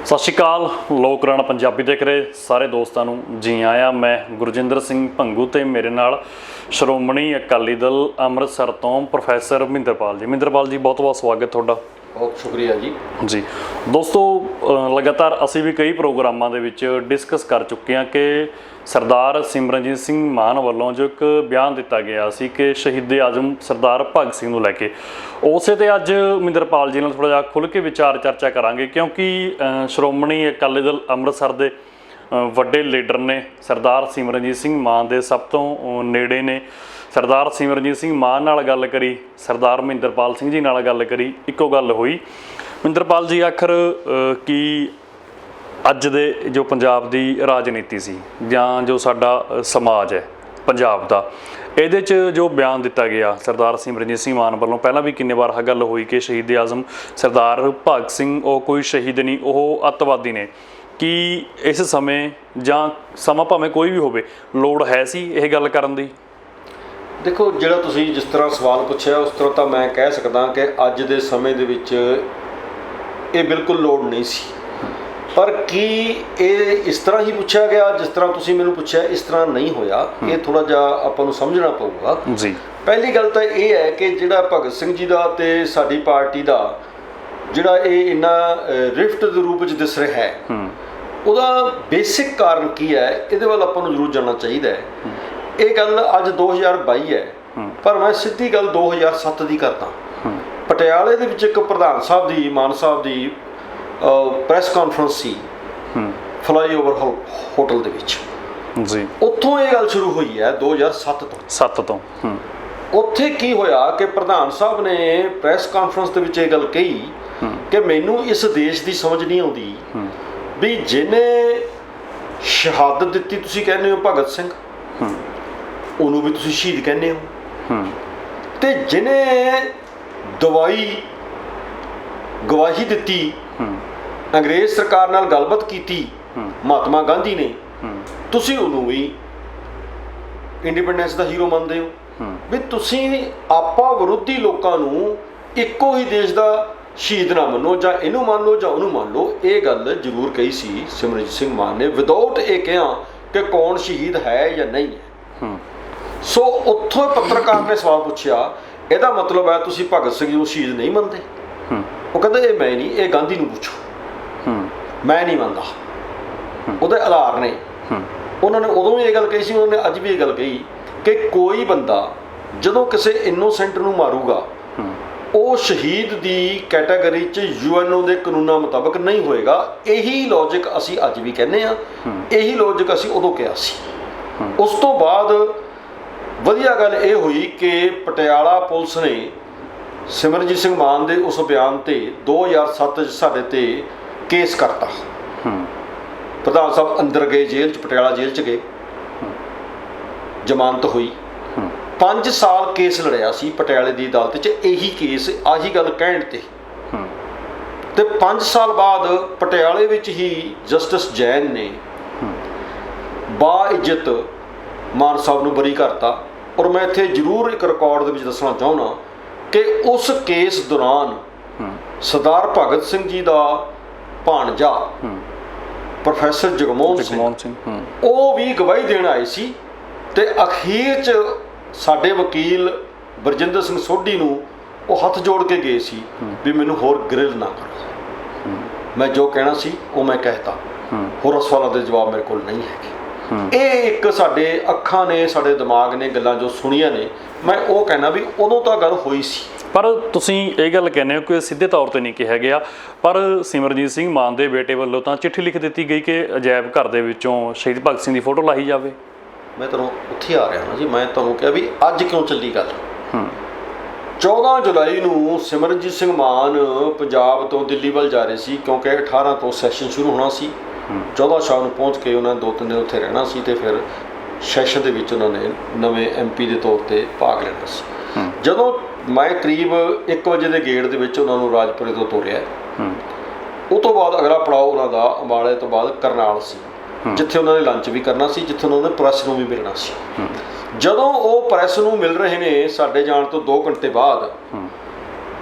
ਸਤਿ ਸ਼੍ਰੀ ਅਕਾਲ। ਲੋਕ ਰਾਣਾ ਪੰਜਾਬੀ ਦੇਖ ਰਹੇ ਸਾਰੇ ਦੋਸਤਾਂ ਨੂੰ ਜੀ ਆਇਆਂ। ਮੈਂ ਗੁਰਜਿੰਦਰ ਸਿੰਘ ਭੰਗੂ ਤੇ ਮੇਰੇ ਨਾਲ ਸ਼੍ਰੋਮਣੀ ਅਕਾਲੀ ਦਲ ਅੰਮ੍ਰਿਤਸਰ ਤੋਂ ਪ੍ਰੋਫੈਸਰ ਮਹਿੰਦਰਪਾਲ ਜੀ। ਮਹਿੰਦਰਪਾਲ ਜੀ, ਬਹੁਤ ਬਹੁਤ ਸਵਾਗਤ ਤੁਹਾਡਾ। ਬਹੁਤ ਸ਼ੁਕਰੀਆ ਜੀ। ਜੀ ਦੋਸਤੋ, ਲਗਾਤਾਰ ਅਸੀਂ ਵੀ ਕਈ ਪ੍ਰੋਗਰਾਮਾਂ ਦੇ ਵਿੱਚ ਡਿਸਕਸ ਕਰ ਚੁੱਕੇ ਹਾਂ ਕਿ ਸਰਦਾਰ ਸਿਮਰਨਜੀਤ ਸਿੰਘ ਮਾਨ ਵੱਲੋਂ ਜੋ ਇੱਕ ਬਿਆਨ ਦਿੱਤਾ ਗਿਆ ਸੀ ਕਿ ਸ਼ਹੀਦੇ ਆਜ਼ਮ ਸਰਦਾਰ ਭਗਤ ਸਿੰਘ ਨੂੰ ਲੈ ਕੇ, ਉਸੇ ਤੇ ਅੱਜ ਮਹਿੰਦਰਪਾਲ ਜੀ ਨਾਲ ਥੋੜ੍ਹਾ ਜਿਹਾ ਖੁੱਲ੍ਹ ਕੇ ਵਿਚਾਰ ਚਰਚਾ ਕਰਾਂਗੇ, ਕਿਉਂਕਿ ਸ਼੍ਰੋਮਣੀ ਅਕਾਲੀ ਦਲ ਅੰਮ੍ਰਿਤਸਰ ਦੇ ਵੱਡੇ ਲੀਡਰ ਨੇ, ਸਰਦਾਰ ਸਿਮਰਨਜੀਤ ਸਿੰਘ ਮਾਨ ਦੇ ਸਭ ਤੋਂ ਨੇੜੇ ਨੇ। ਸਰਦਾਰ ਸਿਮਰਨਜੀਤ ਸਿੰਘ ਮਾਨ ਨਾਲ ਗੱਲ ਕਰੀ, ਸਰਦਾਰ ਮਹਿੰਦਰਪਾਲ ਸਿੰਘ ਜੀ ਨਾਲ ਗੱਲ ਕਰੀ, ਇੱਕੋ ਗੱਲ ਹੋਈ। ਮਹਿੰਦਰਪਾਲ ਜੀ, ਆਖਰ ਕੀ ਅੱਜ ਦੇ ਜੋ ਪੰਜਾਬ ਦੀ ਰਾਜਨੀਤੀ ਸੀ ਜਾਂ ਜੋ ਸਾਡਾ ਸਮਾਜ ਹੈ ਪੰਜਾਬ ਦਾ, ਇਹਦੇ 'ਚ ਜੋ ਬਿਆਨ ਦਿੱਤਾ ਗਿਆ ਸਰਦਾਰ ਸਿਮਰਨਜੀਤ ਸਿੰਘ ਮਾਨ ਵੱਲੋਂ, ਪਹਿਲਾਂ ਵੀ ਕਿੰਨੇ ਵਾਰ ਆਹ ਗੱਲ ਹੋਈ ਕਿ ਸ਼ਹੀਦ ਆਜ਼ਮ ਸਰਦਾਰ ਭਗਤ ਸਿੰਘ ਉਹ ਕੋਈ ਸ਼ਹੀਦ ਨਹੀਂ, ਉਹ ਅੱਤਵਾਦੀ ਨੇ। ਕੀ ਇਸ ਸਮੇਂ ਜਾਂ ਸਮਾਂ ਭਾਵੇਂ ਕੋਈ ਵੀ ਹੋਵੇ, ਲੋੜ ਹੈ ਸੀ ਇਹ ਗੱਲ ਕਰਨ ਦੀ? ਦੇਖੋ, ਜਿਹੜਾ ਤੁਸੀਂ ਜਿਸ ਤਰ੍ਹਾਂ ਸਵਾਲ ਪੁੱਛਿਆ ਉਸ ਤਰ੍ਹਾਂ ਤਾਂ ਮੈਂ ਕਹਿ ਸਕਦਾ ਕਿ ਅੱਜ ਦੇ ਸਮੇਂ ਦੇ ਵਿੱਚ ਇਹ ਬਿਲਕੁਲ ਲੋੜ ਨਹੀਂ ਸੀ। ਪਰ ਕੀ ਇਹ ਇਸ ਤਰ੍ਹਾਂ ਹੀ ਪੁੱਛਿਆ ਗਿਆ ਜਿਸ ਤਰ੍ਹਾਂ ਤੁਸੀਂ ਮੈਨੂੰ ਪੁੱਛਿਆ? ਇਸ ਤਰ੍ਹਾਂ ਨਹੀਂ ਹੋਇਆ। ਇਹ ਥੋੜ੍ਹਾ ਜਿਹਾ ਆਪਾਂ ਨੂੰ ਸਮਝਣਾ ਪਊਗਾ ਜੀ। ਪਹਿਲੀ ਗੱਲ ਤਾਂ ਇਹ ਹੈ ਕਿ ਜਿਹੜਾ ਭਗਤ ਸਿੰਘ ਜੀ ਦਾ ਤੇ ਸਾਡੀ ਪਾਰਟੀ ਦਾ ਜਿਹੜਾ ਇਹ ਇੰਨਾ ਰਿਫਟ ਦੇ ਰੂਪ ਵਿੱਚ ਦਿਸ ਰਿਹਾ ਹੈ, ਉਹਦਾ ਬੇਸਿਕ ਕਾਰਨ ਕੀ ਹੈ, ਇਹਦੇ ਵੱਲ ਆਪਾਂ ਨੂੰ ਜ਼ਰੂਰ ਜਾਣਨਾ ਚਾਹੀਦਾ ਹੈ। ਇਹ ਗੱਲ ਅੱਜ 2022 ਹੈ, ਪਰ ਮੈਂ ਸਿੱਧੀ ਗੱਲ 2007 ਦੀ ਕਰਦਾ। ਪਟਿਆਲੇ ਦੇ ਵਿੱਚ ਇੱਕ ਪ੍ਰਧਾਨ ਸਾਹਿਬ ਦੀ, ਮਾਨ ਸਾਹਿਬ ਦੀ ਪ੍ਰੈਸ ਕਾਨਫਰੰਸ ਸੀ ਫਲਾਈਓਵਰ ਹੋਟਲ ਦੇ ਵਿੱਚ ਜੀ। ਉੱਥੋਂ ਇਹ ਗੱਲ ਸ਼ੁਰੂ ਹੋਈ ਹੈ 2007 ਤੋਂ। ਉੱਥੇ ਕੀ ਹੋਇਆ ਕਿ ਪ੍ਰਧਾਨ ਸਾਹਿਬ ਨੇ ਪ੍ਰੈਸ ਕਾਨਫਰੰਸ ਦੇ ਵਿੱਚ ਇਹ ਗੱਲ ਕਹੀ ਕਿ ਮੈਨੂੰ ਇਸ ਦੇਸ਼ ਦੀ ਸਮਝ ਨਹੀਂ ਆਉਂਦੀ ਵੀ ਜਿਹਨੇ ਸ਼ਹਾਦਤ ਦਿੱਤੀ, ਤੁਸੀਂ ਕਹਿੰਦੇ ਹੋ ਭਗਤ ਸਿੰਘ, ਉਹਨੂੰ ਵੀ ਤੁਸੀਂ ਸ਼ਹੀਦ ਕਹਿੰਦੇ ਹੋ, ਤੇ ਜਿਹਨੇ ਗਵਾਹੀ ਦਿੱਤੀ, ਅੰਗਰੇਜ਼ ਸਰਕਾਰ ਨਾਲ ਗੱਲਬਾਤ ਕੀਤੀ, ਮਹਾਤਮਾ ਗਾਂਧੀ ਨੇ, ਤੁਸੀਂ ਉਹਨੂੰ ਵੀ ਇੰਡੀਪੈਂਡੈਂਸ ਦਾ ਹੀਰੋ ਮੰਨਦੇ ਹੋ। ਵੀ ਤੁਸੀਂ ਆਪਾ ਵਿਰੋਧੀ ਲੋਕਾਂ ਨੂੰ ਇੱਕੋ ਹੀ ਦੇਸ਼ ਦਾ ਸ਼ਹੀਦ ਨਾ ਮੰਨੋ, ਜਾਂ ਇਹਨੂੰ ਮੰਨ ਲਓ ਜਾਂ ਉਹਨੂੰ ਮੰਨ ਲਓ। ਇਹ ਗੱਲ ਜ਼ਰੂਰ ਕਹੀ ਸੀ ਸਿਮਰਨਜੀਤ ਸਿੰਘ ਮਾਨ ਨੇ, ਵਿਦਆਊਟ ਇਹ ਕਿਹਾ ਕਿ ਕੌਣ ਸ਼ਹੀਦ ਹੈ ਜਾਂ ਨਹੀਂ ਹੈ। ਸੋ ਉੱਥੋਂ ਪੱਤਰਕਾਰ ਨੇ ਸਵਾਲ ਪੁੱਛਿਆ, ਇਹਦਾ ਮਤਲਬ ਹੈ ਤੁਸੀਂ ਭਗਤ ਸਿੰਘ ਨੂੰ ਸ਼ਹੀਦ ਨਹੀਂ ਮੰਨਦੇ? ਉਹ ਕਹਿੰਦਾ ਇਹ ਮੈਂ ਨਹੀਂ, ਇਹ ਗਾਂਧੀ ਨੂੰ ਪੁੱਛੋ, ਮੈਂ ਨਹੀਂ ਮੰਨਦਾ। ਉਹਦੇ ਆਧਾਰ ਨੇ। ਉਹਨਾਂ ਨੇ ਉਦੋਂ ਵੀ ਇਹ ਗੱਲ ਕਹੀ ਸੀ, ਉਹਨਾਂ ਨੇ ਅੱਜ ਵੀ ਇਹ ਗੱਲ ਕਹੀ ਕਿ ਕੋਈ ਬੰਦਾ ਜਦੋਂ ਕਿਸੇ ਇਨੋਸੈਂਟ ਨੂੰ ਮਾਰੂਗਾ, ਉਹ ਸ਼ਹੀਦ ਦੀ ਕੈਟਾਗਰੀ 'ਚ UNO ਦੇ ਕਾਨੂੰਨਾਂ ਮੁਤਾਬਕ ਨਹੀਂ ਹੋਏਗਾ। ਇਹੀ ਲੌਜਿਕ ਅਸੀਂ ਅੱਜ ਵੀ ਕਹਿੰਦੇ ਹਾਂ, ਇਹੀ ਲੌਜਿਕ ਅਸੀਂ ਉਦੋਂ ਕਿਹਾ ਸੀ। ਉਸ ਤੋਂ ਬਾਅਦ ਵਧੀਆ ਗੱਲ ਇਹ ਹੋਈ ਕਿ ਪਟਿਆਲਾ ਪੁਲਿਸ ਨੇ ਸਿਮਰਨਜੀਤ ਸਿੰਘ ਮਾਨ ਦੇ ਉਸ ਬਿਆਨ ਤੇ 2007 'ਚ ਸਾਡੇ ਤੇ ਕੇਸ ਕਰਤਾ। ਪ੍ਰਧਾਨ ਸਾਹਿਬ ਅੰਦਰ ਗਏ, ਜੇਲ੍ਹ 'ਚ, ਪਟਿਆਲਾ ਜੇਲ੍ਹ 'ਚ ਗਏ, ਜ਼ਮਾਨਤ ਹੋਈ। 5 ਸਾਲ ਕੇਸ ਲੜਿਆ ਸੀ ਪਟਿਆਲੇ ਦੀ ਅਦਾਲਤ 'ਚ, ਇਹੀ ਕੇਸ, ਆਹੀ ਗੱਲ ਕਹਿਣ ਤੇ 5 ਸਾਲ ਬਾਅਦ ਪਟਿਆਲੇ ਵਿੱਚ ਹੀ ਜਸਟਿਸ ਜੈਨ ਨੇ ਬਾਇੱਜ਼ਤ ਮਾਨ ਸਾਹਿਬ ਨੂੰ ਬਰੀ ਕਰਤਾ। ਔਰ ਮੈਂ ਇੱਥੇ ਜ਼ਰੂਰ ਇੱਕ ਰਿਕਾਰਡ ਦੇ ਵਿੱਚ ਦੱਸਣਾ ਚਾਹੁੰਦਾ ਕਿ ਉਸ ਕੇਸ ਦੌਰਾਨ ਸਰਦਾਰ ਭਗਤ ਸਿੰਘ ਜੀ ਦਾ ਭਾਣਜਾ ਪ੍ਰੋਫੈਸਰ ਜਗਮੋਹਨ ਸਿੰਘ, ਉਹ ਵੀ ਗਵਾਹੀ ਦੇਣ ਆਏ ਸੀ। ਤੇ ਅਖੀਰ 'ਚ ਸਾਡੇ ਵਕੀਲ ਬਰਜਿੰਦਰ ਸਿੰਘ ਸੋਢੀ ਨੂੰ ਉਹ ਹੱਥ ਜੋੜ ਕੇ ਗਏ ਸੀ ਵੀ ਮੈਨੂੰ ਹੋਰ ਗ੍ਰਿਲ ਨਾ ਕਰੋ, ਮੈਂ ਜੋ ਕਹਿਣਾ ਸੀ ਉਹ ਮੈਂ ਕਹਿਤਾ, ਹੋਰ ਸਵਾਲਾਂ ਦੇ ਜਵਾਬ ਮੇਰੇ ਕੋਲ ਨਹੀਂ ਹੈਗੇ। ਇਹ ਇੱਕ ਸਾਡੇ ਅੱਖਾਂ ਨੇ, ਸਾਡੇ ਦਿਮਾਗ ਨੇ ਗੱਲਾਂ ਜੋ ਸੁਣੀਆਂ ਨੇ, ਮੈਂ ਉਹ ਕਹਿਣਾ ਵੀ ਉਦੋਂ ਤਾਂ ਗੱਲ ਹੋਈ ਸੀ। ਪਰ ਤੁਸੀਂ ਇਹ ਗੱਲ ਕਹਿੰਦੇ ਹੋ ਕਿ ਸਿੱਧੇ ਤੌਰ ਤੇ ਨਹੀਂ ਕਿਹਾ ਗਿਆ, ਪਰ ਸਿਮਰਨਜੀਤ ਸਿੰਘ ਮਾਨ ਦੇ ਬੇਟੇ ਵੱਲੋਂ ਤਾਂ ਚਿੱਠੀ ਲਿਖ ਦਿੱਤੀ ਗਈ ਕਿ ਅਜਾਇਬ ਘਰ ਦੇ ਵਿੱਚੋਂ ਸ਼ਹੀਦ ਭਗਤ ਸਿੰਘ ਦੀ ਫੋਟੋ ਲਾਈ ਜਾਵੇ। ਮੈਂ ਤੁਹਾਨੂੰ ਉੱਥੇ ਆ ਰਿਹਾ ਹਾਂ ਜੀ। ਮੈਂ ਤੁਹਾਨੂੰ ਕਿਹਾ ਵੀ ਅੱਜ ਕਿਉਂ ਚੱਲੀ ਗੱਲ। 14 ਜੁਲਾਈ ਨੂੰ ਸਿਮਰਨਜੀਤ ਸਿੰਘ ਮਾਨ ਪੰਜਾਬ ਤੋਂ ਦਿੱਲੀ ਵੱਲ ਜਾ ਰਹੇ ਸੀ, ਕਿਉਂਕਿ 18 ਤੋਂ ਸੈਸ਼ਨ ਸ਼ੁਰੂ ਹੋਣਾ ਸੀ। 14 ਸ਼ਾਮ ਨੂੰ ਪਹੁੰਚ ਕੇ ਉਹਨਾਂ ਨੇ 2-3 ਦਿਨ ਉੱਥੇ ਰਹਿਣਾ ਸੀ, ਤੇ ਫਿਰ ਸੈਸ਼ਨ ਦੇ ਵਿੱਚ ਉਹਨਾਂ ਨੇ ਨਵੇਂ MP ਦੇ ਤੌਰ ਤੇ ਭਾਗ ਲੈਣਾ ਸੀ। ਜਦੋਂ ਮੈਂ ਕਰੀਬ 1 ਵਜੇ ਦੇ ਗੇਟ ਦੇ ਵਿੱਚ ਉਹਨਾਂ ਨੂੰ ਰਾਜਪੁਰੇ ਤੋਂ ਤੋਰਿਆ, ਉਹ ਤੋਂ ਬਾਅਦ ਅਗਲਾ ਪੜਾਅ ਉਹਨਾਂ ਦਾ ਅੰਬਾਲੇ ਤੋਂ ਬਾਅਦ ਕਰਨਾਲ ਸੀ, ਜਿੱਥੇ ਉਹਨਾਂ ਨੇ ਲੰਚ ਵੀ ਕਰਨਾ ਸੀ, ਜਿੱਥੇ ਉਹਨਾਂ ਨੇ ਪ੍ਰੈਸ ਨੂੰ ਵੀ ਮਿਲਣਾ ਸੀ। ਜਦੋਂ ਉਹ ਪ੍ਰੈਸ ਨੂੰ ਮਿਲ ਰਹੇ ਨੇ ਸਾਡੇ ਜਾਣ ਤੋਂ 2 ਘੰਟੇ ਬਾਅਦ,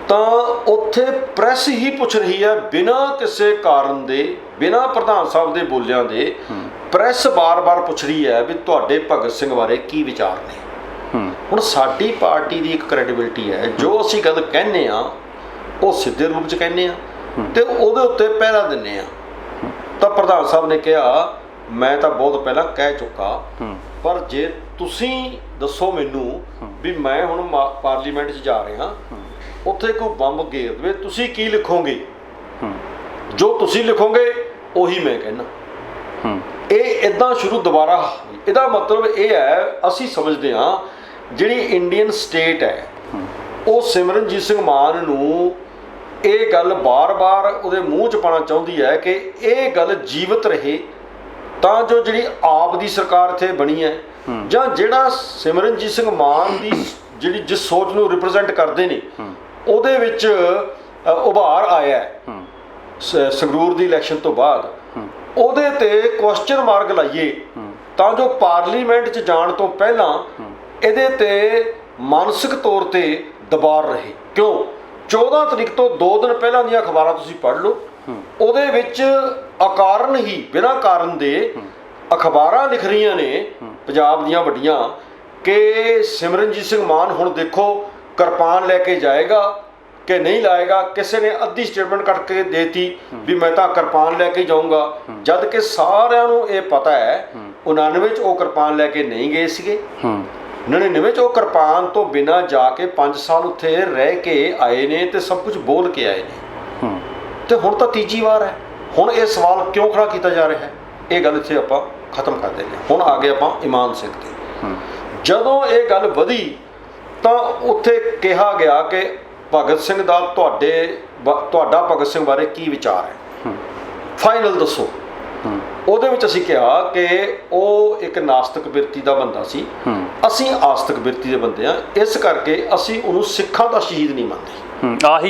ਤਾਂ ਉੱਥੇ ਪ੍ਰੈਸ ਹੀ ਪੁੱਛ ਰਹੀ ਹੈ ਬਿਨਾਂ ਕਿਸੇ ਕਾਰਨ ਦੇ, ਬਿਨਾਂ ਪ੍ਰਧਾਨ ਸਾਹਿਬ ਦੇ ਬੋਲਿਆਂ ਦੇ ਪ੍ਰੈਸ ਬਾਰ-ਬਾਰ ਪੁੱਛ ਰਹੀ ਹੈ ਵੀ ਤੁਹਾਡੇ ਭਗਤ ਸਿੰਘ ਬਾਰੇ ਕੀ ਵਿਚਾਰ ਨੇ। ਹੁਣ ਸਾਡੀ ਪਾਰਟੀ ਦੀ ਇੱਕ ਕ੍ਰੈਡੀਬਿਲਿਟੀ ਹੈ, ਜੋ ਅਸੀਂ ਗੱਲ ਕਹਿੰਦੇ ਆ ਉਹ ਸਿੱਧੇ ਰੂਪ 'ਚ ਕਹਿੰਦੇ ਆ ਤੇ ਉਹਦੇ ਉੱਤੇ ਪਹਿਰਾ ਦਿੰਦੇ ਆ। ਤਾਂ ਪ੍ਰਧਾਨ ਸਾਹਿਬ ਨੇ ਕਿਹਾ ਮੈਂ ਤਾਂ ਬਹੁਤ ਪਹਿਲਾਂ ਕਹਿ ਚੁੱਕਾ, ਪਰ ਜੇ ਤੁਸੀਂ ਦੱਸੋ ਮੈਨੂੰ ਵੀ ਮੈਂ ਹੁਣ ਪਾਰਲੀਮੈਂਟ 'ਚ ਜਾ ਰਿਹਾ, ਉੱਥੇ ਕੋਈ ਬੰਬ ਗੇਰ ਦੇਵੇ, ਤੁਸੀਂ ਕੀ ਲਿਖੋਗੇ? ਜੋ ਤੁਸੀਂ ਲਿਖੋਗੇ ਉਹੀ ਮੈਂ ਕਹਿਣਾ। ਇਹ ਇੱਦਾਂ ਸ਼ੁਰੂ ਦੁਬਾਰਾ। ਇਹਦਾ ਮਤਲਬ ਇਹ ਹੈ, ਅਸੀਂ ਸਮਝਦੇ ਹਾਂ ਜਿਹੜੀ ਇੰਡੀਅਨ ਸਟੇਟ ਹੈ ਉਹ ਸਿਮਰਨਜੀਤ ਸਿੰਘ ਮਾਨ ਨੂੰ ਇਹ ਗੱਲ ਬਾਰ-ਬਾਰ ਉਹਦੇ ਮੂੰਹ 'ਚ ਪਾਉਣਾ ਚਾਹੁੰਦੀ ਹੈ ਕਿ ਇਹ ਗੱਲ ਜੀਵਤ ਰਹੇ, ਤਾਂ ਜੋ ਜਿਹੜੀ ਆਪ ਦੀ ਸਰਕਾਰ ਇੱਥੇ ਬਣੀ ਹੈ ਜਾਂ ਜਿਹੜਾ ਸਿਮਰਨਜੀਤ ਸਿੰਘ ਮਾਨ ਦੀ ਜਿਹੜੀ ਜਿਸ ਸੋਚ ਨੂੰ ਰਿਪਰੈਜ਼ੈਂਟ ਕਰਦੇ ਨੇ ਉਹਦੇ ਵਿੱਚ ਉਭਾਰ ਆਇਆ ਸੰਗਰੂਰ ਦੀ ਇਲੈਕਸ਼ਨ ਤੋਂ ਬਾਅਦ, ਉਹਦੇ ਤੇ ਕੁਐਸਚਨ ਮਾਰਕ ਲਾਈਏ ਤਾਂ ਜੋ ਪਾਰਲੀਮੈਂਟ 'ਚ ਜਾਣ ਤੋਂ ਪਹਿਲਾਂ ਇਹਦੇ ਤੇ ਮਾਨਸਿਕ ਤੌਰ ਤੇ ਦਬਾਅ ਰਹੇ। ਕਿਉਂ? 14 ਤਰੀਕ ਤੋਂ 2 ਦਿਨ ਪਹਿਲਾਂ ਦੀਆਂ ਅਖਬਾਰਾਂ ਤੁਸੀਂ ਪੜ੍ਹ ਲਓ, ਉਹਦੇ ਵਿੱਚ ਅਕਾਰਨ ਹੀ ਬਿਨਾਂ ਕਾਰਨ ਦੇ ਅਖਬਾਰਾਂ ਲਿਖ ਰਹੀਆਂ ਨੇ ਪੰਜਾਬ ਦੀਆਂ ਵੱਡੀਆਂ ਕਿ ਸਿਮਰਨਜੀਤ ਸਿੰਘ ਮਾਨ ਹੁਣ ਦੇਖੋ ਕਿਰਪਾਨ ਲੈ ਕੇ ਜਾਏਗਾ ਕਿ ਨਹੀਂ ਲਾਏਗਾ। ਕਿਸੇ ਨੇ ਅੱਧੀ ਸਟੇਟਮੈਂਟ ਕੱਟ ਕੇ ਦੇਤੀ ਵੀ ਮੈਂ ਤਾਂ ਕਿਰਪਾਨ ਲੈ ਕੇ ਜਾਊਂਗਾ, ਜਦ ਕਿ ਸਾਰਿਆਂ ਨੂੰ ਇਹ ਪਤਾ ਹੈ 99 'ਚ ਉਹ ਕਿਰਪਾਨ ਲੈ ਕੇ ਨਹੀਂ ਗਏ ਸੀਗੇ। 99 'ਚ ਉਹ ਕਿਰਪਾਨ ਤੋਂ ਬਿਨਾਂ ਜਾ ਕੇ 5 ਸਾਲ ਉੱਥੇ ਰਹਿ ਕੇ ਆਏ ਨੇ ਤੇ ਸਭ ਕੁਝ ਬੋਲ ਕੇ ਆਏ ਨੇ। ਤੇ ਹੁਣ ਤਾਂ ਤੀਜੀ ਵਾਰ ਹੈ। ਹੁਣ ਇਹ ਸਵਾਲ ਕਿਉਂ ਖੜਾ ਕੀਤਾ ਜਾ ਰਿਹਾ ਹੈ, ਇਹ ਗੱਲ ਇੱਥੇ ਆਪਾਂ ਖਤਮ ਕਰ ਦਿੰਦੇ ਹਾਂ। ਹੁਣ ਆ ਗਏ ਆਪਾਂ ਇਮਾਨ ਸਿੰਘ ਤੇ। ਜਦੋਂ ਇਹ ਗੱਲ ਵਧੀ ਤਾਂ ਉੱਥੇ ਕਿਹਾ ਗਿਆ ਕਿ ਭਗਤ ਸਿੰਘ ਦਾ ਤੁਹਾਡਾ ਭਗਤ ਸਿੰਘ ਬਾਰੇ ਕੀ ਵਿਚਾਰ ਹੈ, ਫਾਈਨਲ ਦੱਸੋ। ਉਹਦੇ ਵਿੱਚ ਅਸੀਂ ਕਿਹਾ ਕਿ ਉਹ ਇੱਕ ਨਾਸਤਿਕ ਬਿਰਤੀ ਦਾ ਬੰਦਾ ਸੀ, ਅਸੀਂ ਆਸਤਿਕ ਬਿਰਤੀ ਦੇ ਬੰਦੇ ਆ, ਇਸ ਕਰਕੇ ਅਸੀਂ ਉਹਨੂੰ ਸਿੱਖਾਂ ਦਾ ਸ਼ਹੀਦ ਨਹੀਂ ਮੰਨਦੇ।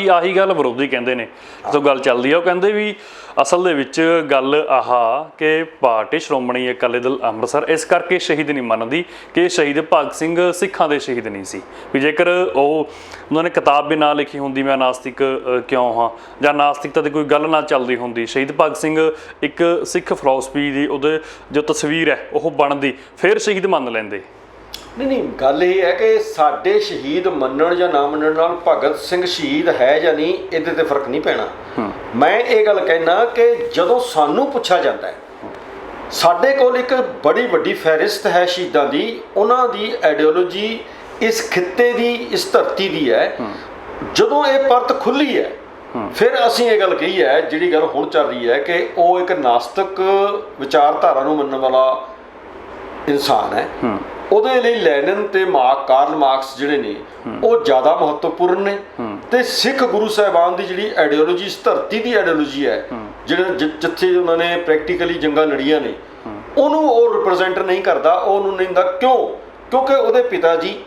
ਆਹੀ ਗੱਲ ਵਿਰੋਧੀ ਕਹਿੰਦੇ ਨੇ ਜਦੋਂ ਗੱਲ ਚੱਲਦੀ ਆ। ਉਹ ਕਹਿੰਦੇ ਵੀ ਅਸਲ ਦੇ ਵਿੱਚ ਗੱਲ ਆਹ ਕਿ ਪਾਰਟੀ ਸ਼੍ਰੋਮਣੀ ਅਕਾਲੀ ਦਲ ਅੰਮ੍ਰਿਤਸਰ ਇਸ ਕਰਕੇ ਸ਼ਹੀਦ ਨਹੀਂ ਮੰਨਦੀ ਕਿ ਸ਼ਹੀਦ ਭਗਤ ਸਿੰਘ ਸਿੱਖਾਂ ਦੇ ਸ਼ਹੀਦ ਨਹੀਂ ਸੀ। ਵੀ ਜੇਕਰ ਉਹਨਾਂ ਨੇ ਕਿਤਾਬ ਵੀ ਨਾ ਲਿਖੀ ਹੁੰਦੀ ਮੈਂ ਨਾਸਤਿਕ ਕਿਉਂ ਹਾਂ, ਜਾਂ ਨਾਸਤਿਕਤਾ ਦੀ ਕੋਈ ਗੱਲ ਨਾ ਚੱਲਦੀ ਹੁੰਦੀ, ਸ਼ਹੀਦ ਭਗਤ ਸਿੰਘ ਇੱਕ ਸਿੱਖ ਫਿਲਾਸਫੀ ਦੀ ਉਹਦੇ ਜੋ ਤਸਵੀਰ ਹੈ ਉਹ ਬਣਦੀ, ਫਿਰ ਸ਼ਹੀਦ ਮੰਨ ਲੈਂਦੇ। ਨਹੀਂ, ਗੱਲ ਇਹ ਹੈ ਕਿ ਸਾਡੇ ਸ਼ਹੀਦ ਮੰਨਣ ਜਾਂ ਨਾ ਮੰਨਣ ਨਾਲ ਭਗਤ ਸਿੰਘ ਸ਼ਹੀਦ ਹੈ ਜਾਂ ਨਹੀਂ ਇਹਦੇ ਤੇ ਫਰਕ ਨਹੀਂ ਪੈਣਾ। ਮੈਂ ਇਹ ਗੱਲ ਕਹਿਣਾ ਕਿ ਜਦੋਂ ਸਾਨੂੰ ਪੁੱਛਿਆ ਜਾਂਦਾ ਹੈ, ਸਾਡੇ ਕੋਲ ਇੱਕ ਬੜੀ ਵੱਡੀ ਫਹਿਰਿਸਤ ਹੈ ਸ਼ਹੀਦਾਂ ਦੀ, ਉਹਨਾਂ ਦੀ ਆਈਡੀਓਲੋਜੀ ਇਸ ਖਿੱਤੇ ਦੀ, ਇਸ ਧਰਤੀ ਦੀ ਹੈ। ਜਦੋਂ ਇਹ ਪਰਤ ਖੁੱਲੀ ਹੈ ਫਿਰ ਅਸੀਂ ਇਹ ਗੱਲ ਕਹੀ ਹੈ, ਜਿਹੜੀ ਗੱਲ ਹੁਣ ਚੱਲ ਰਹੀ ਹੈ ਕਿ ਉਹ ਇੱਕ ਨਾਸਤਿਕ ਵਿਚਾਰਧਾਰਾ ਨੂੰ ਮੰਨਣ ਵਾਲਾ ਇਨਸਾਨ ਹੈ। ਉਹਦੇ ਲਈ ਲੈਨਨ ਤੇ ਕਾਰਲ ਮਾਰਕਸ ਜਿਹੜੇ ਨੇ ਉਹ ਜ਼ਿਆਦਾ ਮਹੱਤਵਪੂਰਨ ਨੇ, ਤੇ ਸਿੱਖ ਗੁਰੂ ਸਾਹਿਬਾਨ ਦੀ ਜਿਹੜੀ ਆਈਡੀਓਲੋਜੀ ਇਸ ਧਰਤੀ ਦੀ ਆਈਡੀਓਲੋਜੀ ਹੈ, ਜਿੱਥੇ ਉਹਨਾਂ ਨੇ ਪ੍ਰੈਕਟੀਕਲੀ ਜੰਗਾਂ ਲੜੀਆਂ ਨੇ, ਉਹਨੂੰ ਉਹ ਰਿਪਰੈਜ਼ੈਂਟ ਨਹੀਂ ਕਰਦਾ। ਉਹਨੂੰ ਨਹੀਂ ਦਿੰਦਾ। ਕਿਉਂਕਿ ਉਹਦੇ ਪਿਤਾ ਜੀ,